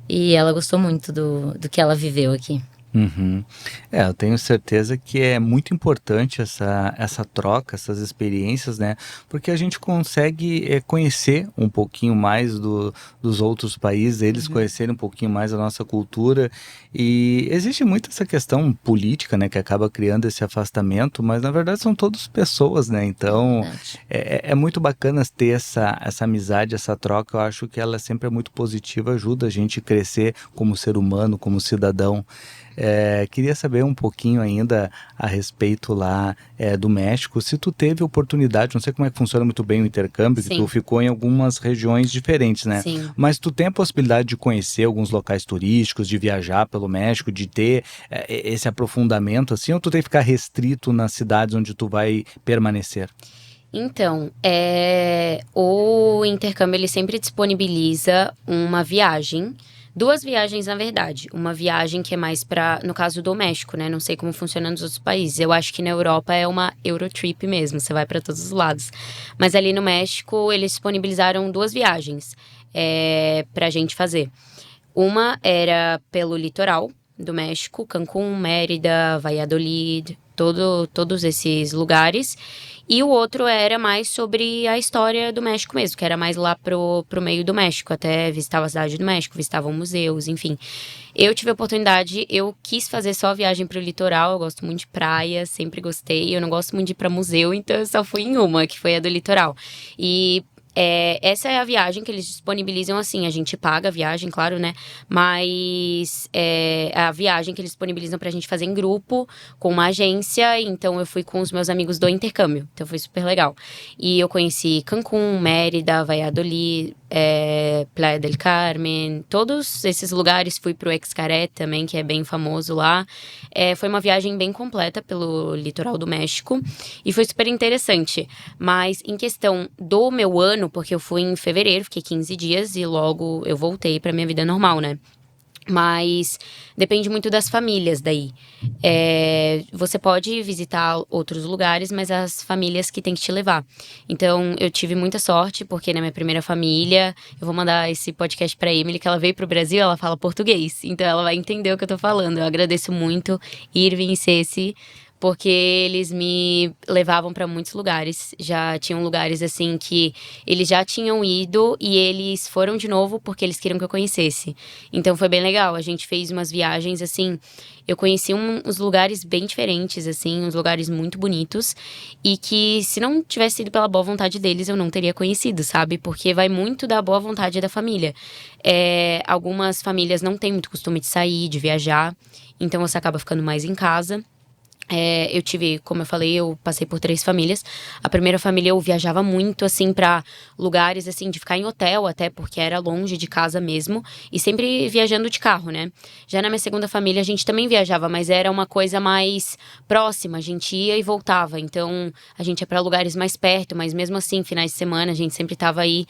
E ela gostou muito do que ela viveu aqui. Uhum. Eu tenho certeza que é muito importante essa troca, essas experiências, né? Porque a gente consegue conhecer um pouquinho mais dos outros países, eles Uhum. conhecerem um pouquinho mais a nossa cultura. E existe muito essa questão política, né? Que acaba criando esse afastamento, mas na verdade são todos pessoas, né? É Então verdade. é muito bacana ter essa amizade, essa troca. Eu acho que ela sempre é muito positiva, ajuda a gente a crescer como ser humano, como cidadão. Queria saber um pouquinho ainda a respeito lá do México, se tu teve oportunidade, não sei como é que funciona muito bem o intercâmbio, que tu Sim, ficou em algumas regiões diferentes, né? sim. Mas tu tem a possibilidade de conhecer alguns locais turísticos, de viajar pelo México, de ter esse aprofundamento assim, ou tu tem que ficar restrito nas cidades onde tu vai permanecer? Então, o intercâmbio ele sempre disponibiliza uma viagem, duas viagens na verdade. Uma viagem que é mais para, no caso do México, né? Não sei como funciona nos outros países. Eu acho que na Europa é uma Eurotrip mesmo, você vai para todos os lados. Mas ali no México eles disponibilizaram duas viagens para a gente fazer. Uma era pelo litoral do México, Cancún, Mérida, Valladolid, todos esses lugares. E o outro era mais sobre a história do México mesmo, que era mais lá pro meio do México, até visitava a cidade do México, visitavam museus, enfim. Eu tive a oportunidade, eu quis fazer só viagem pro litoral, eu gosto muito de praia, sempre gostei. Eu não gosto muito de ir pra museu, então eu só fui em uma, que foi a do litoral. E essa é a viagem que eles disponibilizam assim, a gente paga a viagem, claro, né? Mas a viagem que eles disponibilizam pra gente fazer em grupo, com uma agência, então eu fui com os meus amigos do intercâmbio, então foi super legal. E eu conheci Cancún, Mérida, Valladolid, Playa del Carmen, todos esses lugares. Fui pro Xcaret também, que é bem famoso lá. Foi uma viagem bem completa pelo litoral do México e foi super interessante. Mas em questão do meu ano, porque eu fui em fevereiro, fiquei 15 dias e logo eu voltei pra minha vida normal, né? Mas depende muito das famílias daí. Você pode visitar outros lugares, mas as famílias que tem que te levar. Então, eu tive muita sorte, porque na minha primeira família, eu vou mandar esse podcast pra Emily, que ela veio pro Brasil, ela fala português. Então, ela vai entender o que eu tô falando. Eu agradeço muito Irving e Ceci, porque eles me levavam pra muitos lugares. Já tinham lugares assim que eles já tinham ido e eles foram de novo porque eles queriam que eu conhecesse. Então foi bem legal. A gente fez umas viagens assim. Eu conheci uns lugares bem diferentes, assim, uns lugares muito bonitos. E que se não tivesse sido pela boa vontade deles, eu não teria conhecido, sabe? Porque vai muito da boa vontade da família. Algumas famílias não têm muito costume de sair, de viajar. Então você acaba ficando mais em casa. Eu tive, como eu falei, eu passei por 3 famílias. A primeira família eu viajava muito, assim, pra lugares, assim, de ficar em hotel, até porque era longe de casa mesmo. E sempre viajando de carro, né? Já na minha segunda família a gente também viajava, mas era uma coisa mais próxima. A gente ia e voltava. Então, a gente ia pra lugares mais perto, mas mesmo assim, finais de semana, a gente sempre tava aí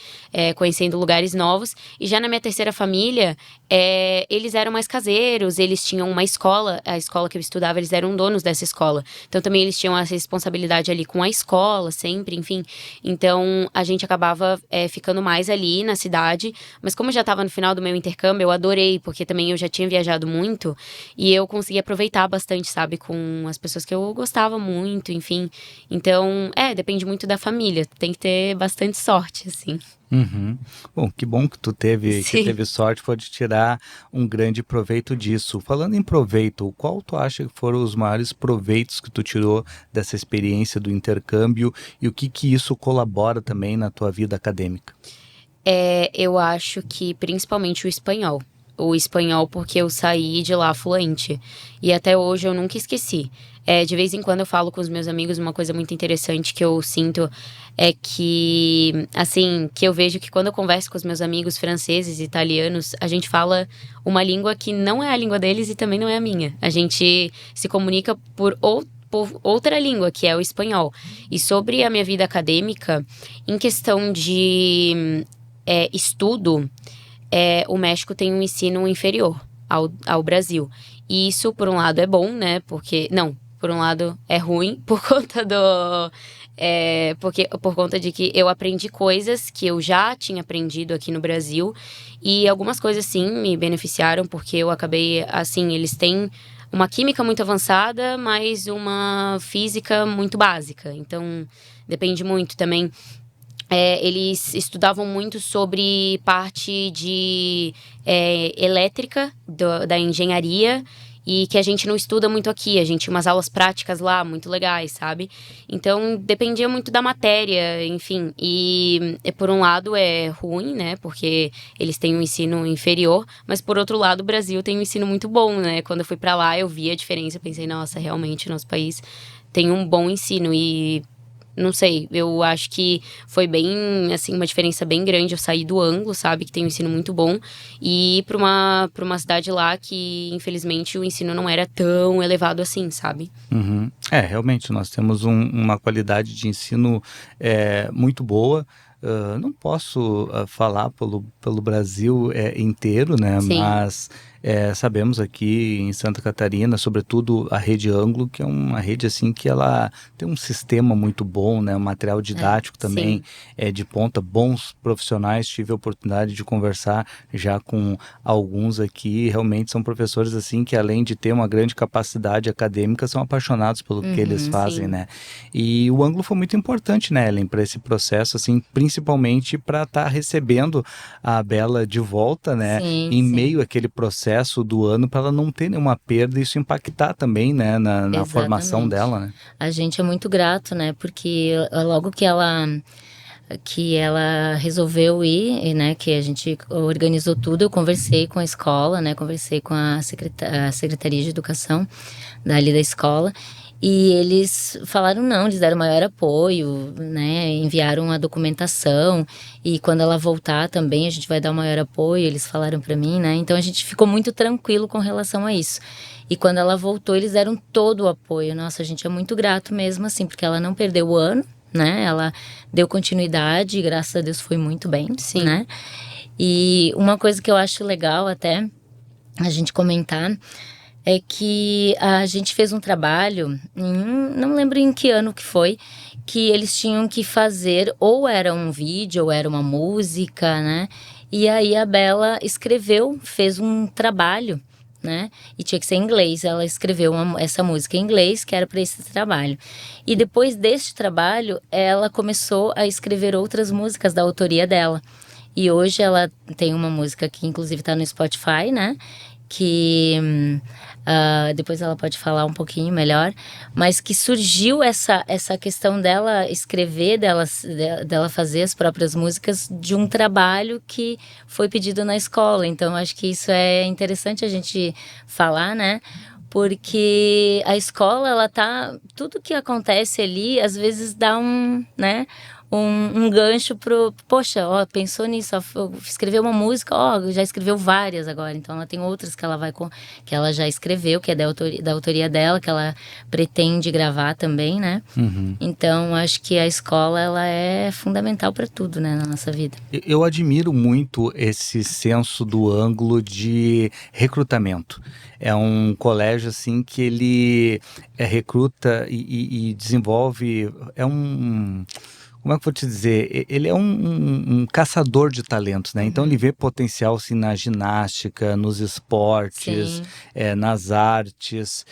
conhecendo lugares novos. E já na minha terceira família, eles eram mais caseiros, eles tinham uma escola. A escola que eu estudava, eles eram donos dessa escola. Então também eles tinham essa responsabilidade ali com a escola, sempre, enfim. Então a gente acabava ficando mais ali na cidade. Mas como eu já estava no final do meu intercâmbio, eu adorei, porque também eu já tinha viajado muito e eu consegui aproveitar bastante, sabe, com as pessoas que eu gostava muito, enfim. Então, depende muito da família. Tem que ter bastante sorte, assim. Uhum. Bom, que bom que tu teve, que Sim. teve sorte, pode tirar um grande proveito disso. Falando em proveito, qual tu acha que foram os maiores proveitos que tu tirou dessa experiência do intercâmbio e o que que isso colabora também na tua vida acadêmica? Eu acho que principalmente o espanhol. O espanhol porque eu saí de lá fluente. E até hoje eu nunca esqueci. De vez em quando eu falo com os meus amigos uma coisa muito interessante que eu sinto é que, assim, que eu vejo que quando eu converso com os meus amigos franceses e italianos, a gente fala uma língua que não é a língua deles e também não é a minha. A gente se comunica por outra língua, que é o espanhol. E sobre a minha vida acadêmica, em questão de estudo, o México tem um ensino inferior ao Brasil. E isso, por um lado, é bom, né? Porque. Não, por um lado é ruim, por conta por conta de que eu aprendi coisas que eu já tinha aprendido aqui no Brasil. E algumas coisas, sim, me beneficiaram, porque eu acabei, assim, eles têm uma química muito avançada, mas uma física muito básica. Então, depende muito também. Eles estudavam muito sobre parte de elétrica, da engenharia, e que a gente não estuda muito aqui. A gente tinha umas aulas práticas lá, muito legais, sabe? Então, dependia muito da matéria, enfim. E, por um lado, é ruim, né? Porque eles têm um ensino inferior. Mas, por outro lado, o Brasil tem um ensino muito bom, né? Quando eu fui pra lá, eu vi a diferença. Eu pensei, nossa, realmente, nosso país tem um bom ensino. E não sei, eu acho que foi bem, assim, uma diferença bem grande eu sair do Anglo, sabe, que tem um ensino muito bom, e ir pra uma cidade lá que, infelizmente, o ensino não era tão elevado assim, sabe? Uhum. Realmente, nós temos uma qualidade de ensino muito boa. Não posso falar pelo Brasil inteiro, né? Sim. Mas sabemos aqui em Santa Catarina, sobretudo a rede Anglo, que é uma rede assim que ela tem um sistema muito bom, né? Um material didático também Sim. de ponta, bons profissionais. Tive a oportunidade de conversar já com alguns aqui. Realmente são professores assim que, além de ter uma grande capacidade acadêmica, são apaixonados pelo que eles fazem, Sim. né? E o Anglo foi muito importante, né, Ellen, para esse processo, assim, principalmente para estar recebendo a Bela de volta, né, Sim, em sim. meio àquele processo do ano, para ela não ter nenhuma perda e isso impactar também, né, na formação Exatamente. dela, né? A gente é muito grato, né? Porque logo que ela resolveu ir, né, que a gente organizou tudo, eu conversei com a escola, né, conversei com a Secretaria de Educação dali da escola, e eles falaram não, eles deram maior apoio, né, enviaram a documentação, e quando ela voltar também a gente vai dar o maior apoio, eles falaram pra mim, né, então a gente ficou muito tranquilo com relação a isso. E quando ela voltou, eles deram todo o apoio. Nossa, a gente é muito grato mesmo, assim, porque ela não perdeu o ano, né? Ela deu continuidade e graças a Deus foi muito bem, Sim. né? E uma coisa que eu acho legal até a gente comentar é que a gente fez um trabalho, não lembro em que ano que foi, que eles tinham que fazer, ou era um vídeo, ou era uma música, né? E aí a Bela fez um trabalho, né? E tinha que ser em inglês. Ela escreveu essa música em inglês, que era para esse trabalho. E depois deste trabalho, ela começou a escrever outras músicas da autoria dela. E hoje ela tem uma música que inclusive tá no Spotify, né? Que depois ela pode falar um pouquinho melhor, mas que surgiu essa questão dela escrever, dela fazer as próprias músicas de um trabalho que foi pedido na escola. Então acho que isso é interessante a gente falar, né? Porque a escola, ela tá, tudo que acontece ali, às vezes dá né, um gancho poxa, ó, pensou nisso, ó, escreveu uma música, ó, já escreveu várias agora, então ela tem outras que que ela já escreveu, que é da autoria dela, que ela pretende gravar também, né? Uhum. Então, acho que a escola, ela é fundamental para tudo, né, na nossa vida. Eu admiro muito esse senso do Anglo de recrutamento. É um colégio assim que ele recruta e desenvolve, como é que eu vou te dizer? Ele é um caçador de talentos, né? Então ele vê potencial assim, na ginástica, nos esportes, nas artes.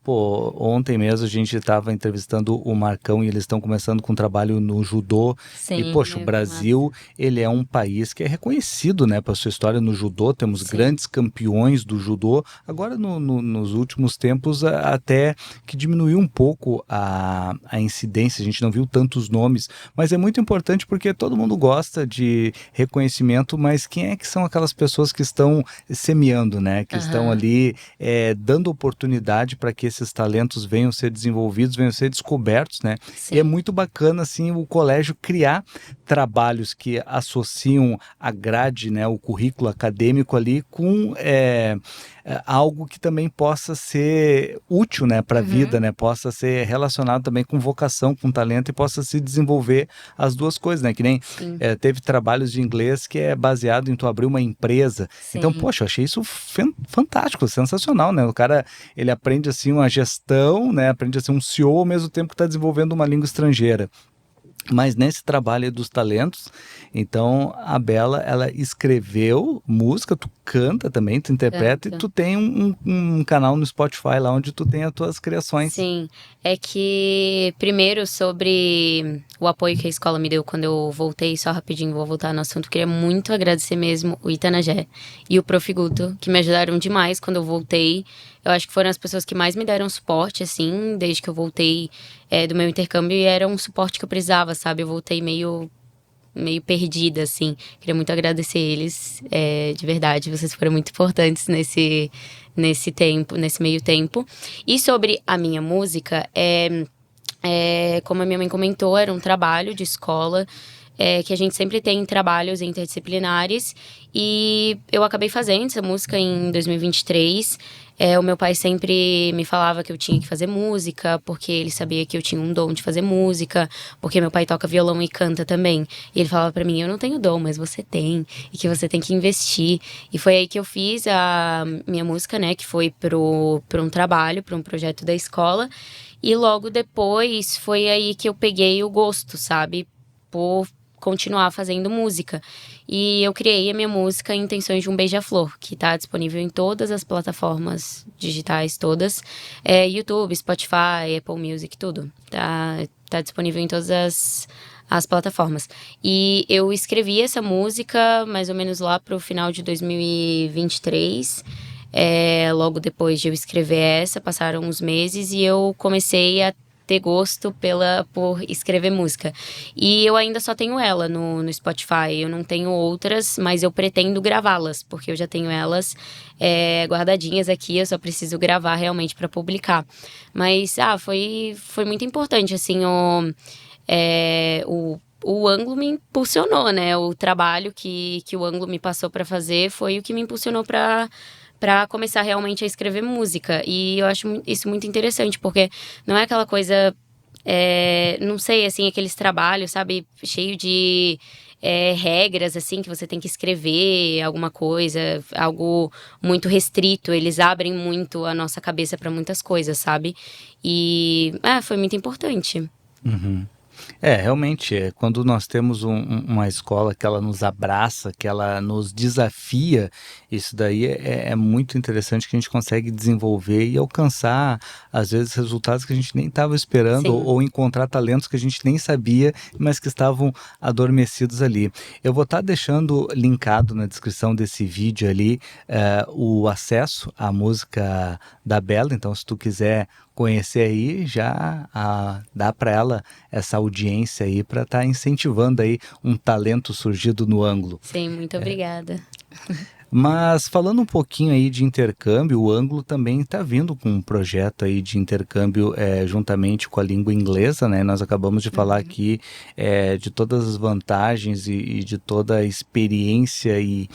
Ontem mesmo a gente estava entrevistando o Marcão e eles estão começando com um trabalho no judô. Sim. E, poxa, o Brasil, ele é um país que é reconhecido, né, pela sua história no judô. Temos grandes campeões do judô. Agora, nos últimos tempos, até que diminuiu um pouco a incidência. A gente não viu tantos nomes, mas é muito importante porque todo mundo gosta de reconhecimento, mas quem é que são aquelas pessoas que estão semeando, né? Que estão ali dando oportunidade para que esses talentos venham ser desenvolvidos, venham ser descobertos, né? Sim. E é muito bacana, assim, o colégio criar trabalhos que associam a grade, né? O currículo acadêmico ali com algo que também possa ser útil, né? Para a vida, né? Possa ser relacionado também com vocação, com talento e possa se desenvolver as duas coisas, né? Que nem teve trabalhos de inglês que é baseado em tu abrir uma empresa. Sim. Então, poxa, eu achei isso fantástico, sensacional, né? O cara, ele aprende assim uma gestão, né? Aprende a ser um CEO ao mesmo tempo que está desenvolvendo uma língua estrangeira. Mas nesse trabalho dos talentos, então a Bela, ela escreveu música, tu canta também, tu interpreta e Canto. tu tem um canal no Spotify lá onde tu tem as tuas criações. Sim, é que primeiro sobre o apoio que a escola me deu quando eu voltei, só rapidinho, vou voltar no assunto, queria muito agradecer mesmo o Itanagé e o Prof. Guto, que me ajudaram demais quando eu voltei. Eu acho que foram as pessoas que mais me deram suporte, assim, desde que eu voltei do meu intercâmbio, e era um suporte que eu precisava, sabe? Eu voltei meio perdida, assim. Queria muito agradecer eles, de verdade. Vocês foram muito importantes nesse tempo, nesse meio tempo. E sobre a minha música, como a minha mãe comentou, era um trabalho de escola, que a gente sempre tem trabalhos interdisciplinares. E eu acabei fazendo essa música em 2023. O meu pai sempre me falava que eu tinha que fazer música, porque ele sabia que eu tinha um dom de fazer música, porque meu pai toca violão e canta também. E ele falava pra mim, eu não tenho dom, mas você tem, e que você tem que investir. E foi aí que eu fiz a minha música, né, que foi pra um trabalho, pra um projeto da escola. E logo depois foi aí que eu peguei o gosto, sabe, por continuar fazendo música. E eu criei a minha música Intenções de um Beija-Flor, que tá disponível em todas as plataformas digitais, todas. YouTube, Spotify, Apple Music, tudo. Tá disponível em todas as plataformas. E eu escrevi essa música mais ou menos lá pro final de 2023. Logo depois de eu escrever essa, passaram uns meses e eu comecei a ter gosto por escrever música. E eu ainda só tenho ela no Spotify, eu não tenho outras, mas eu pretendo gravá-las, porque eu já tenho elas guardadinhas aqui, eu só preciso gravar realmente para publicar. Mas, foi muito importante, assim, o Anglo me impulsionou, né? O trabalho que o Anglo me passou para fazer foi o que me impulsionou para começar realmente a escrever música. E eu acho isso muito interessante, porque não é aquela coisa, não sei, assim, aqueles trabalhos, sabe, cheio de regras, assim, que você tem que escrever alguma coisa, algo muito restrito. Eles abrem muito a nossa cabeça para muitas coisas, sabe? E foi muito importante. Uhum. Realmente, quando nós temos uma escola que ela nos abraça, que ela nos desafia, isso daí é muito interessante, que a gente consegue desenvolver e alcançar, às vezes, resultados que a gente nem estava esperando, Sim. ou encontrar talentos que a gente nem sabia, mas que estavam adormecidos ali. Eu vou estar deixando linkado na descrição desse vídeo ali o acesso à música da Bela, então se tu quiser conhecer aí, já dá para ela essa audiência aí para estar incentivando aí um talento surgido no ângulo. Sim, muito obrigada. Mas falando um pouquinho aí de intercâmbio, o Anglo também está vindo com um projeto aí de intercâmbio juntamente com a língua inglesa, né? Nós acabamos de falar aqui de todas as vantagens e de toda a experiência e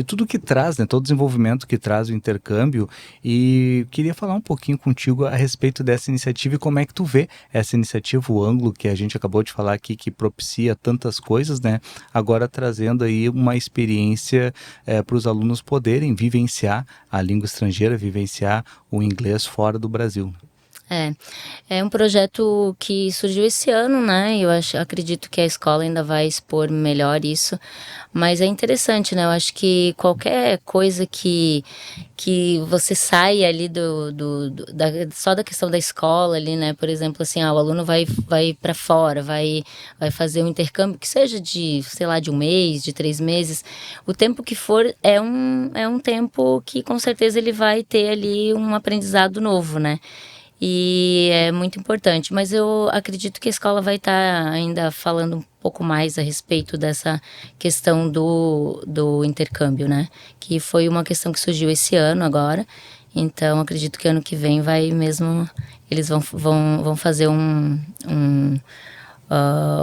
tudo que traz, né? Todo o desenvolvimento que traz o intercâmbio, e queria falar um pouquinho contigo a respeito dessa iniciativa e como é que tu vê essa iniciativa, o Anglo, que a gente acabou de falar aqui, que propicia tantas coisas, né? Agora trazendo aí uma experiência para os alunos poderem vivenciar a língua estrangeira, vivenciar o inglês fora do Brasil. É um projeto que surgiu esse ano, né? Eu acredito que a escola ainda vai expor melhor isso, mas é interessante, né? Eu acho que qualquer coisa que você sai ali só da questão da escola ali, né? Por exemplo, assim, o aluno vai para fora, vai fazer um intercâmbio que seja de, sei lá, de 1 mês, de 3 meses, o tempo que for é um tempo que com certeza ele vai ter ali um aprendizado novo, né? E é muito importante, mas eu acredito que a escola vai estar ainda falando um pouco mais a respeito dessa questão do intercâmbio, né? Que foi uma questão que surgiu esse ano agora, então acredito que ano que vem eles vão fazer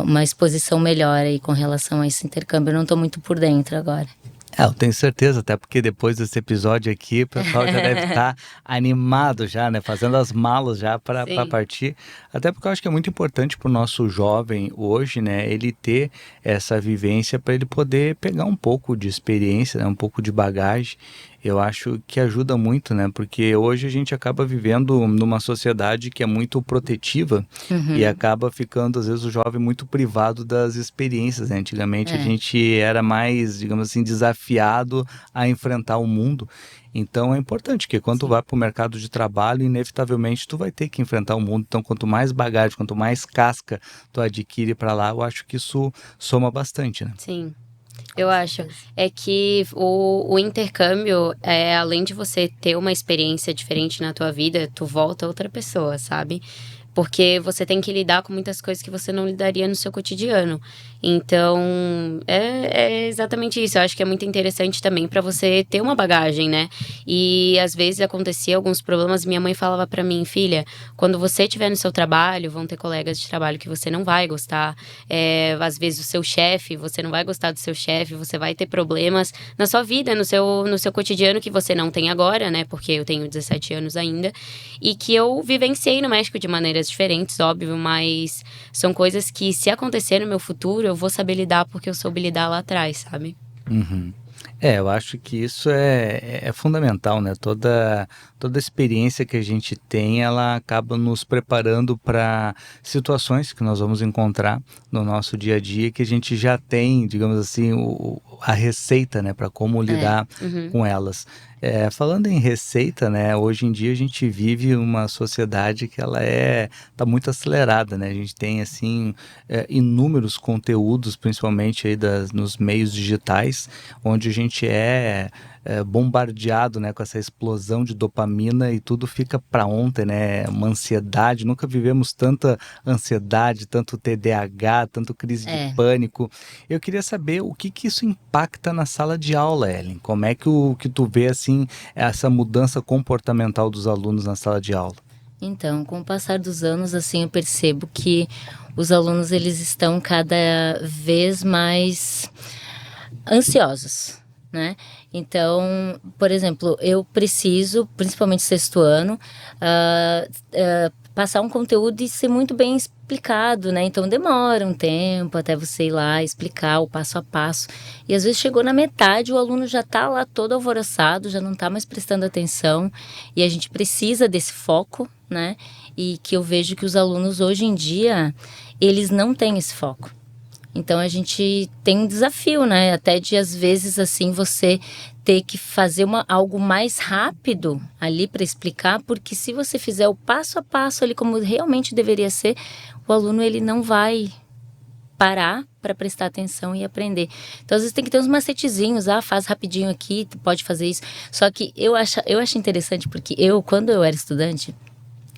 uma exposição melhor aí com relação a esse intercâmbio. Eu não estou muito por dentro agora. Eu tenho certeza, até porque depois desse episódio aqui, o pessoal já deve estar animado já, né? Fazendo as malas já para partir. Até porque eu acho que é muito importante para o nosso jovem hoje, né? Ele ter essa vivência para ele poder pegar um pouco de experiência, né? Um pouco de bagagem. eu acho que ajuda muito, né? Porque hoje a gente acaba vivendo numa sociedade que é muito protetiva e Uhum. acaba ficando, às vezes, o jovem muito privado das experiências, né? Antigamente a É, gente era mais, digamos assim, desafiado a enfrentar o mundo. Então é importante que quando tu sim. vai para o mercado de trabalho, inevitavelmente tu vai ter que enfrentar o mundo. Então, quanto mais bagagem, quanto mais casca tu adquire para lá, eu acho que isso soma bastante, né? Sim. Eu Com acho. certeza. É que o intercâmbio, além de você ter uma experiência diferente na tua vida, tu volta outra pessoa, sabe? Porque você tem que lidar com muitas coisas que você não lidaria no seu cotidiano. Então, é exatamente isso. Eu acho que é muito interessante também para você ter uma bagagem, né? E às vezes acontecia alguns problemas. Minha mãe falava para mim, filha, quando você estiver no seu trabalho, vão ter colegas de trabalho que você não vai gostar. Às vezes o seu chefe, você não vai gostar do seu chefe, você vai ter problemas na sua vida, no seu cotidiano que você não tem agora, né? Porque eu tenho 17 anos ainda. E que eu vivenciei no México de maneiras diferentes, óbvio, mas são coisas que, se acontecer no meu futuro, eu vou saber lidar porque eu soube lidar lá atrás, sabe? Uhum. Eu acho que isso é fundamental, né? Toda experiência que a gente tem, ela acaba nos preparando para situações que nós vamos encontrar no nosso dia a dia, que a gente já tem, digamos assim, a receita, né, para como É. lidar Uhum. com elas. Falando em receita, né, hoje em dia a gente vive uma sociedade que ela tá muito acelerada, né? A gente tem, assim, inúmeros conteúdos, principalmente aí nos meios digitais, onde a gente é bombardeado, né, com essa explosão de dopamina e tudo fica para ontem, né? Uma ansiedade, nunca vivemos tanta ansiedade, tanto TDAH, tanto crise de É. pânico. Eu queria saber o que que isso impacta na sala de aula, Ellen. Como é que que tu vê assim essa mudança comportamental dos alunos na sala de aula? Então, com o passar dos anos, assim, eu percebo que os alunos eles estão cada vez mais ansiosos, né? Então, por exemplo, eu preciso, principalmente sexto ano, passar um conteúdo e ser muito bem explicado, né? Então demora um tempo até você ir lá explicar o passo a passo. E às vezes chegou na metade, o aluno já está lá todo alvoroçado, já não está mais prestando atenção. E a gente precisa desse foco, né? E que eu vejo que os alunos hoje em dia, eles não têm esse foco. Então a gente tem um desafio, né? Até de às vezes assim você ter que fazer algo mais rápido ali para explicar, porque se você fizer o passo a passo ali como realmente deveria ser, o aluno ele não vai parar para prestar atenção e aprender. Então às vezes tem que ter uns macetezinhos, faz rapidinho aqui, tu pode fazer isso. Só que eu acho interessante porque quando eu era estudante,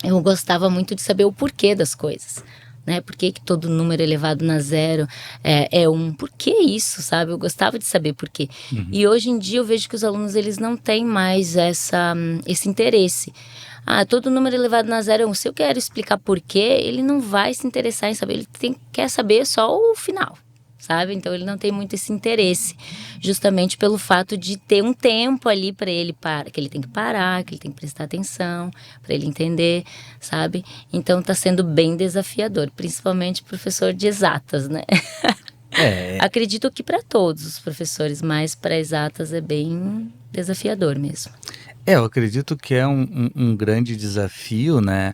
eu gostava muito de saber o porquê das coisas. Né? Por que todo número elevado na zero é um? Por que isso, sabe? Eu gostava de saber por quê. Uhum. E hoje em dia eu vejo que os alunos eles não têm mais esse interesse. Todo número elevado na zero é um. Se eu quero explicar por quê, ele não vai se interessar em saber. Ele quer saber só o final. Sabe? Então ele não tem muito esse interesse, justamente pelo fato de ter um tempo ali para ele que ele tem que parar, que ele tem que prestar atenção, para ele entender, sabe? Então está sendo bem desafiador, principalmente professor de exatas, né? Acredito que para todos os professores, mas para exatas é bem desafiador mesmo. Eu acredito que é um grande desafio, né?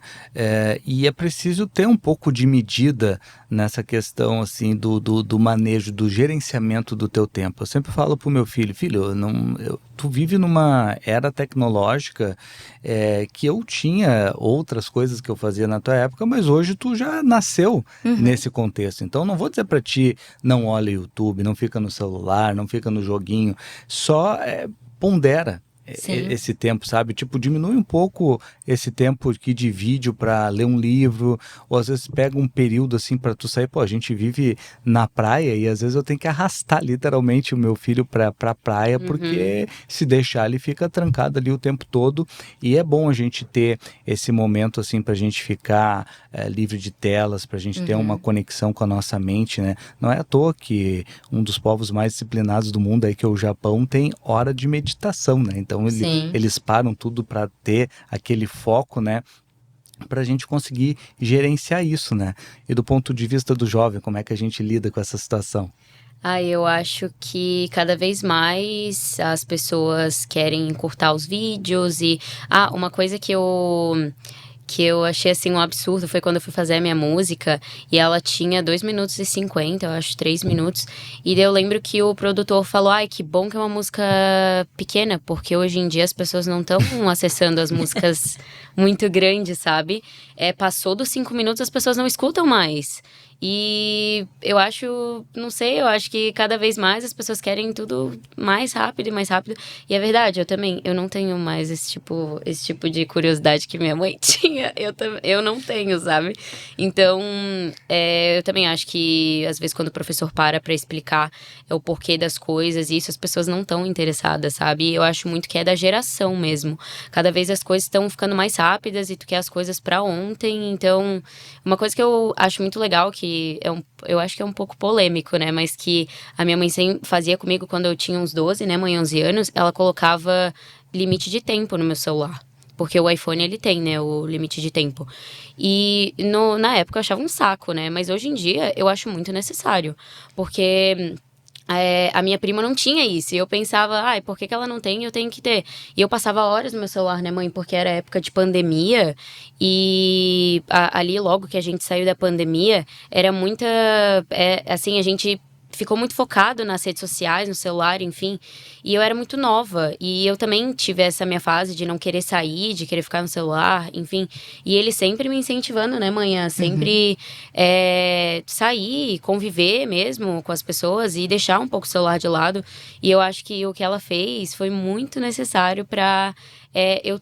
E é preciso ter um pouco de medida nessa questão, assim, do manejo, do gerenciamento do teu tempo. Eu sempre falo pro meu filho, tu vive numa era tecnológica que eu tinha outras coisas que eu fazia na tua época, mas hoje tu já nasceu nesse contexto. Então não vou dizer para ti, não olha YouTube, não fica no celular, não fica no joguinho, só pondera Sim. esse tempo, sabe? Tipo, diminui um pouco esse tempo aqui de vídeo para ler um livro, ou às vezes pega um período assim para tu sair. Pô, a gente vive na praia e às vezes eu tenho que arrastar literalmente o meu filho pra praia, porque se deixar ele fica trancado ali o tempo todo. E é bom a gente ter esse momento assim pra gente ficar livre de telas, pra gente ter uma conexão com a nossa mente, né? Não é à toa que um dos povos mais disciplinados do mundo aí, que é o Japão, tem hora de meditação, né? Então Sim. eles param tudo para ter aquele foco, né? Para a gente conseguir gerenciar isso, né? E do ponto de vista do jovem, como é que a gente lida com essa situação? Eu acho que cada vez mais as pessoas querem encurtar os vídeos e... uma coisa que eu achei, assim, um absurdo foi quando eu fui fazer a minha música e ela tinha 2 minutos e 50, eu acho, 3 minutos. E daí eu lembro que o produtor falou, que bom que é uma música pequena, porque hoje em dia as pessoas não estão acessando as músicas muito grandes, sabe? Passou dos 5 minutos, as pessoas não escutam mais. E eu acho, não sei, eu acho que cada vez mais as pessoas querem tudo mais rápido e mais rápido. E é verdade, eu não tenho mais esse tipo de curiosidade que minha mãe tinha. Eu não tenho, sabe? Então, eu também acho que às vezes quando o professor para pra explicar o porquê das coisas, isso as pessoas não estão interessadas, sabe? E eu acho muito que é da geração mesmo. Cada vez as coisas estão ficando mais rápidas e tu quer as coisas pra ontem. Então, uma coisa que eu acho muito legal, que eu acho que é um pouco polêmico, né? Mas que a minha mãe sempre fazia comigo quando eu tinha uns 12, né? Mãe, 11 anos, ela colocava limite de tempo no meu celular. Porque o iPhone, ele tem, né, o limite de tempo. E na época eu achava um saco, né? Mas hoje em dia eu acho muito necessário. Porque... a minha prima não tinha isso. E eu pensava, por que ela não tem? Eu tenho que ter. E eu passava horas no meu celular, né, mãe? Porque era época de pandemia. E ali, logo que a gente saiu da pandemia, era muita... assim, a gente ficou muito focado nas redes sociais, no celular, enfim. E eu era muito nova. E eu também tive essa minha fase de não querer sair, de querer ficar no celular, enfim. E ele sempre me incentivando, né, mãe? Sempre sair, conviver mesmo com as pessoas e deixar um pouco o celular de lado. E eu acho que o que ela fez foi muito necessário pra eu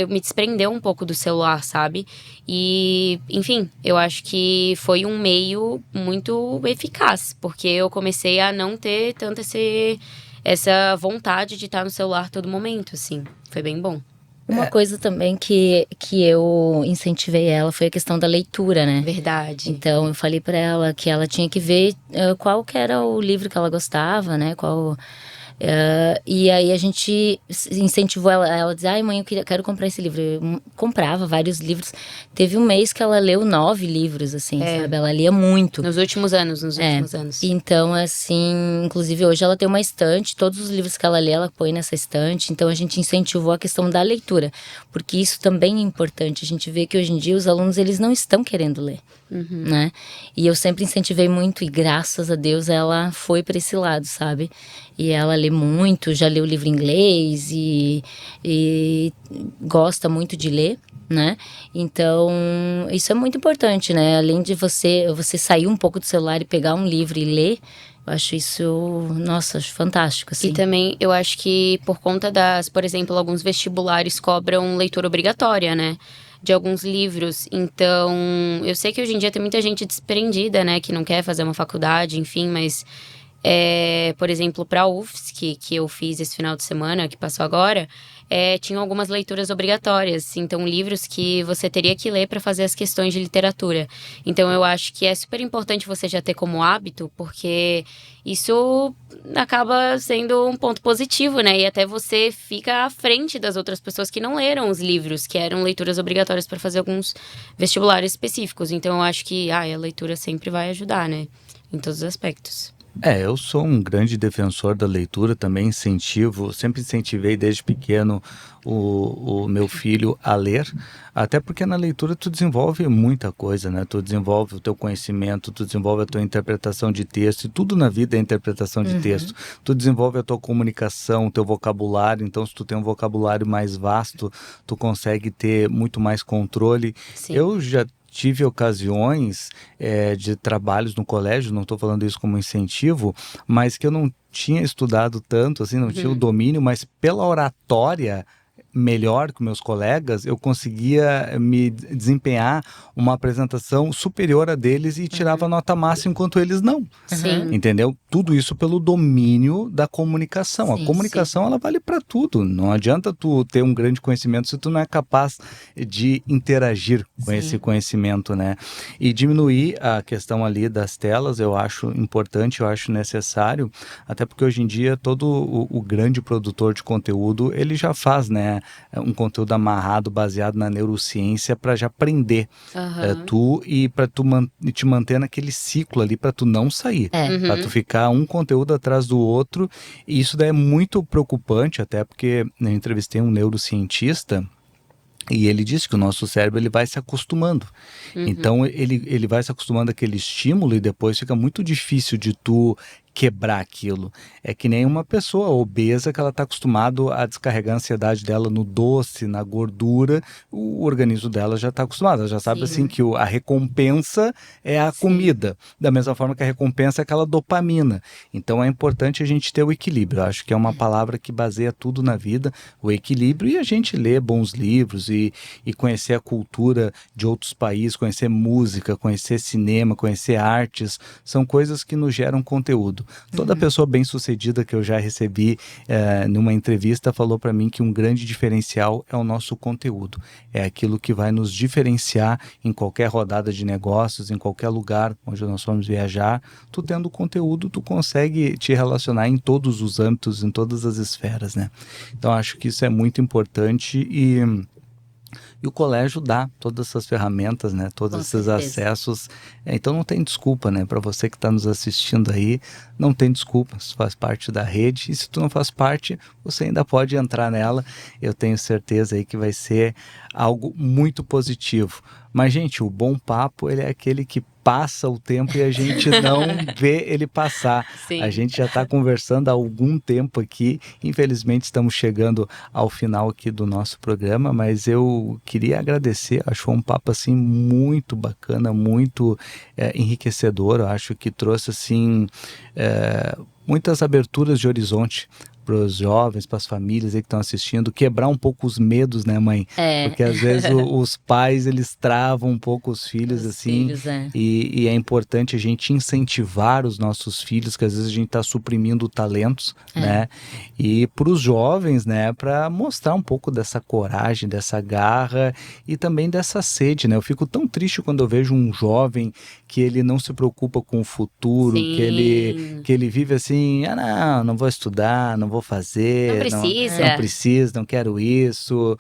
me desprender um pouco do celular, sabe? E, enfim, eu acho que foi um meio muito eficaz, porque eu comecei a não ter tanto essa vontade de estar no celular a todo momento, assim. Foi bem bom. Uma coisa também que eu incentivei ela foi a questão da leitura, né? Verdade. Então, eu falei pra ela que ela tinha que ver qual que era o livro que ela gostava, né? E aí a gente incentivou ela a dizer, mãe, quero comprar esse livro. Eu comprava vários livros. Teve um mês que ela leu 9 livros, assim, sabe? Ela lia muito. Nos últimos anos. Então, assim, inclusive hoje ela tem uma estante, todos os livros que ela lê, ela põe nessa estante. Então a gente incentivou a questão da leitura, porque isso também é importante. A gente vê que hoje em dia os alunos, eles não estão querendo ler, né? E eu sempre incentivei muito, e graças a Deus ela foi para esse lado, sabe? E ela lê muito, já leu livro em inglês e gosta muito de ler, né? Então, isso é muito importante, né? Além de você sair um pouco do celular e pegar um livro e ler, eu acho isso, nossa, acho fantástico, assim. E também, eu acho que por conta por exemplo, alguns vestibulares cobram leitura obrigatória, né? De alguns livros. Então, eu sei que hoje em dia tem muita gente desprendida, né? Que não quer fazer uma faculdade, enfim, mas... por exemplo, para a UFSC, que eu fiz esse final de semana, que passou agora, tinham algumas leituras obrigatórias. Então, livros que você teria que ler para fazer as questões de literatura. Então, eu acho que é super importante você já ter como hábito, porque isso acaba sendo um ponto positivo, né? E até você fica à frente das outras pessoas que não leram os livros, que eram leituras obrigatórias para fazer alguns vestibulares específicos. Então, eu acho que a leitura sempre vai ajudar, né? Em todos os aspectos. Eu sou um grande defensor da leitura, também sempre incentivei desde pequeno o meu filho a ler, até porque na leitura tu desenvolve muita coisa, né? Tu desenvolve o teu conhecimento, tu desenvolve a tua interpretação de texto, e tudo na vida é interpretação de texto. Tu desenvolve a tua comunicação, o teu vocabulário, então se tu tem um vocabulário mais vasto, tu consegue ter muito mais controle. Sim. Eu já tive ocasiões de trabalhos no colégio, não estou falando isso como incentivo, mas que eu não tinha estudado tanto, assim, não tinha o domínio, mas pela oratória melhor que meus colegas, eu conseguia me desempenhar uma apresentação superior a deles e tirava nota máxima enquanto eles não. Sim. Entendeu? Tudo isso pelo domínio da comunicação. Sim, a comunicação, ela vale para tudo. Não adianta tu ter um grande conhecimento se tu não é capaz de interagir com esse conhecimento, né? E diminuir a questão ali das telas, eu acho importante, eu acho necessário, até porque hoje em dia todo o grande produtor de conteúdo, ele já faz, né, né, um conteúdo amarrado, baseado na neurociência para já aprender tu e para tu te manter naquele ciclo ali para tu não sair, para tu ficar um conteúdo atrás do outro. E isso daí é muito preocupante, até porque eu entrevistei um neurocientista e ele disse que o nosso cérebro ele vai se acostumando. Então ele vai se acostumando àquele estímulo e depois fica muito difícil de tu quebrar aquilo. É que nem uma pessoa obesa que ela está acostumada a descarregar a ansiedade dela no doce, na gordura, o organismo dela já está acostumado, ela já sabe assim que a recompensa é a comida, da mesma forma que a recompensa é aquela dopamina. Então é importante a gente ter o equilíbrio. Eu acho que é uma palavra que baseia tudo na vida, o equilíbrio, e a gente ler bons livros e conhecer a cultura de outros países, conhecer música, conhecer cinema, conhecer artes, são coisas que nos geram conteúdo. Toda pessoa bem-sucedida que eu já recebi numa entrevista falou para mim que um grande diferencial é o nosso conteúdo. É aquilo que vai nos diferenciar em qualquer rodada de negócios, em qualquer lugar onde nós vamos viajar. Tu tendo conteúdo, tu consegue te relacionar em todos os âmbitos, em todas as esferas, né? Então, acho que isso é muito importante e o colégio dá todas essas ferramentas, né? Todos esses acessos. Então não tem desculpa, né? Para você que está nos assistindo aí, não tem desculpa. Isso faz parte da rede. E se tu não faz parte, você ainda pode entrar nela. Eu tenho certeza aí que vai ser algo muito positivo. Mas, gente, o bom papo, ele é aquele que passa o tempo e a gente não vê ele passar. Sim. A gente já está conversando há algum tempo aqui. Infelizmente, estamos chegando ao final aqui do nosso programa, mas eu queria agradecer. Acho que foi um papo, assim, muito bacana, muito enriquecedor. Eu acho que trouxe, assim, muitas aberturas de horizonte para os jovens, para as famílias aí que estão assistindo, quebrar um pouco os medos, né, mãe? Porque às vezes os pais, eles travam um pouco os filhos, assim, e é importante a gente incentivar os nossos filhos, que às vezes a gente está suprimindo talentos, né? E para os jovens, né, para mostrar um pouco dessa coragem, dessa garra e também dessa sede, né? Eu fico tão triste quando eu vejo um jovem que ele não se preocupa com o futuro, que ele vive assim, não vou estudar, não vou fazer, não precisa, não quero isso,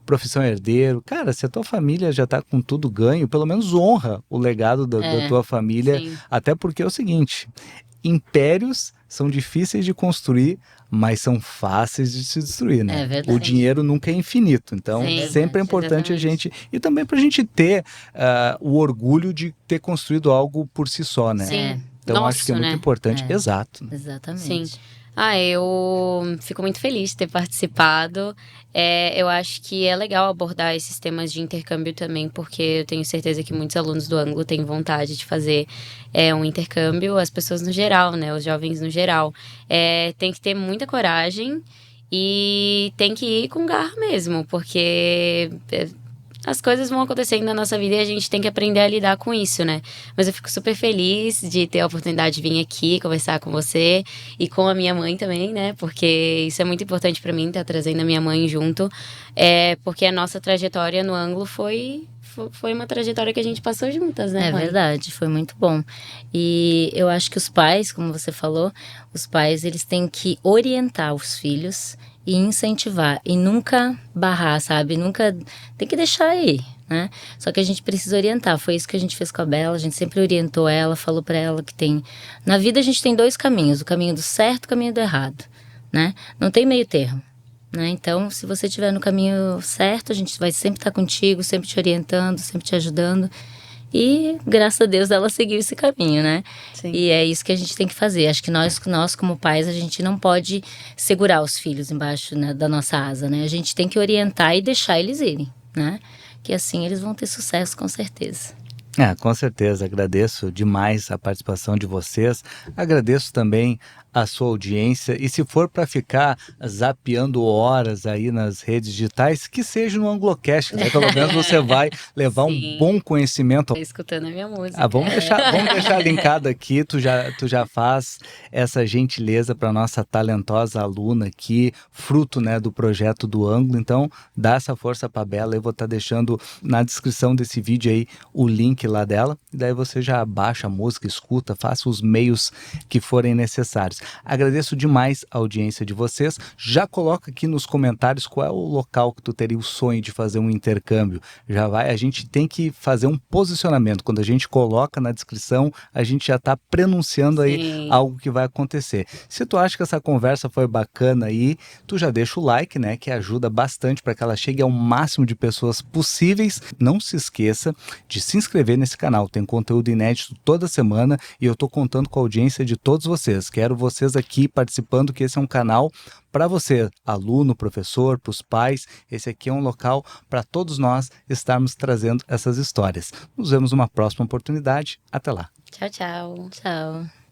profissão herdeiro. Cara, se a tua família já tá com tudo ganho, pelo menos honra o legado da tua família, até porque é o seguinte, impérios são difíceis de construir, mas são fáceis de se destruir, né? O dinheiro nunca é infinito, então sempre é importante a gente, e também pra gente ter o orgulho de ter construído algo por si só, né? Sim. Então acho que é muito importante. Exato. Exatamente. Sim. Eu fico muito feliz de ter participado. Eu acho que é legal abordar esses temas de intercâmbio também, porque eu tenho certeza que muitos alunos do Anglo têm vontade de fazer um intercâmbio, as pessoas no geral, né? Os jovens no geral. Tem que ter muita coragem e tem que ir com garra mesmo, porque as coisas vão acontecendo na nossa vida e a gente tem que aprender a lidar com isso, né? Mas eu fico super feliz de ter a oportunidade de vir aqui conversar com você e com a minha mãe também, né? Porque isso é muito importante pra mim, tá trazendo a minha mãe junto. Porque a nossa trajetória no Anglo foi uma trajetória que a gente passou juntas, né, mãe? É verdade, foi muito bom. E eu acho que os pais, como você falou, os pais, eles têm que orientar os filhos e incentivar, e nunca barrar, sabe? Nunca, tem que deixar aí, né? Só que a gente precisa orientar, foi isso que a gente fez com a Bela, a gente sempre orientou ela, falou pra ela que na vida a gente tem dois caminhos, o caminho do certo e o caminho do errado, né? Não tem meio termo, né? Então, se você estiver no caminho certo, a gente vai sempre estar contigo, sempre te orientando, sempre te ajudando. E, graças a Deus, ela seguiu esse caminho, né? Sim. E é isso que a gente tem que fazer. Acho que nós como pais, a gente não pode segurar os filhos embaixo, né, da nossa asa, né? A gente tem que orientar e deixar eles irem, né? Que assim eles vão ter sucesso, com certeza. Com certeza. Agradeço demais a participação de vocês. Agradeço também a sua audiência. E se for para ficar zapeando horas aí nas redes digitais, que seja no Anglocast, né? Pelo menos você vai levar um bom conhecimento. Tô escutando a minha música. Vamos deixar linkado aqui. Tu já faz essa gentileza para nossa talentosa aluna aqui, fruto, né, do projeto do Anglo. Então, dá essa força para Bela. Eu vou estar deixando na descrição desse vídeo aí o link lá dela. E daí você já baixa a música, escuta, faça os meios que forem necessários. Agradeço demais a audiência de vocês. Já coloca aqui nos comentários qual é o local que tu teria o sonho de fazer um intercâmbio. Já vai, a gente tem que fazer um posicionamento. Quando a gente coloca na descrição, a gente já está prenunciando aí Sim. algo que vai acontecer. Se tu acha que essa conversa foi bacana aí, tu já deixa o like, né, que ajuda bastante para que ela chegue ao máximo de pessoas possíveis. Não se esqueça de se inscrever nesse canal, tem conteúdo inédito toda semana e eu estou contando com a audiência de todos vocês. Quero vocês aqui participando, que esse é um canal para você, aluno, professor, para os pais. Esse aqui é um local para todos nós estarmos trazendo essas histórias. Nos vemos numa próxima oportunidade. Até lá. Tchau, tchau. Tchau.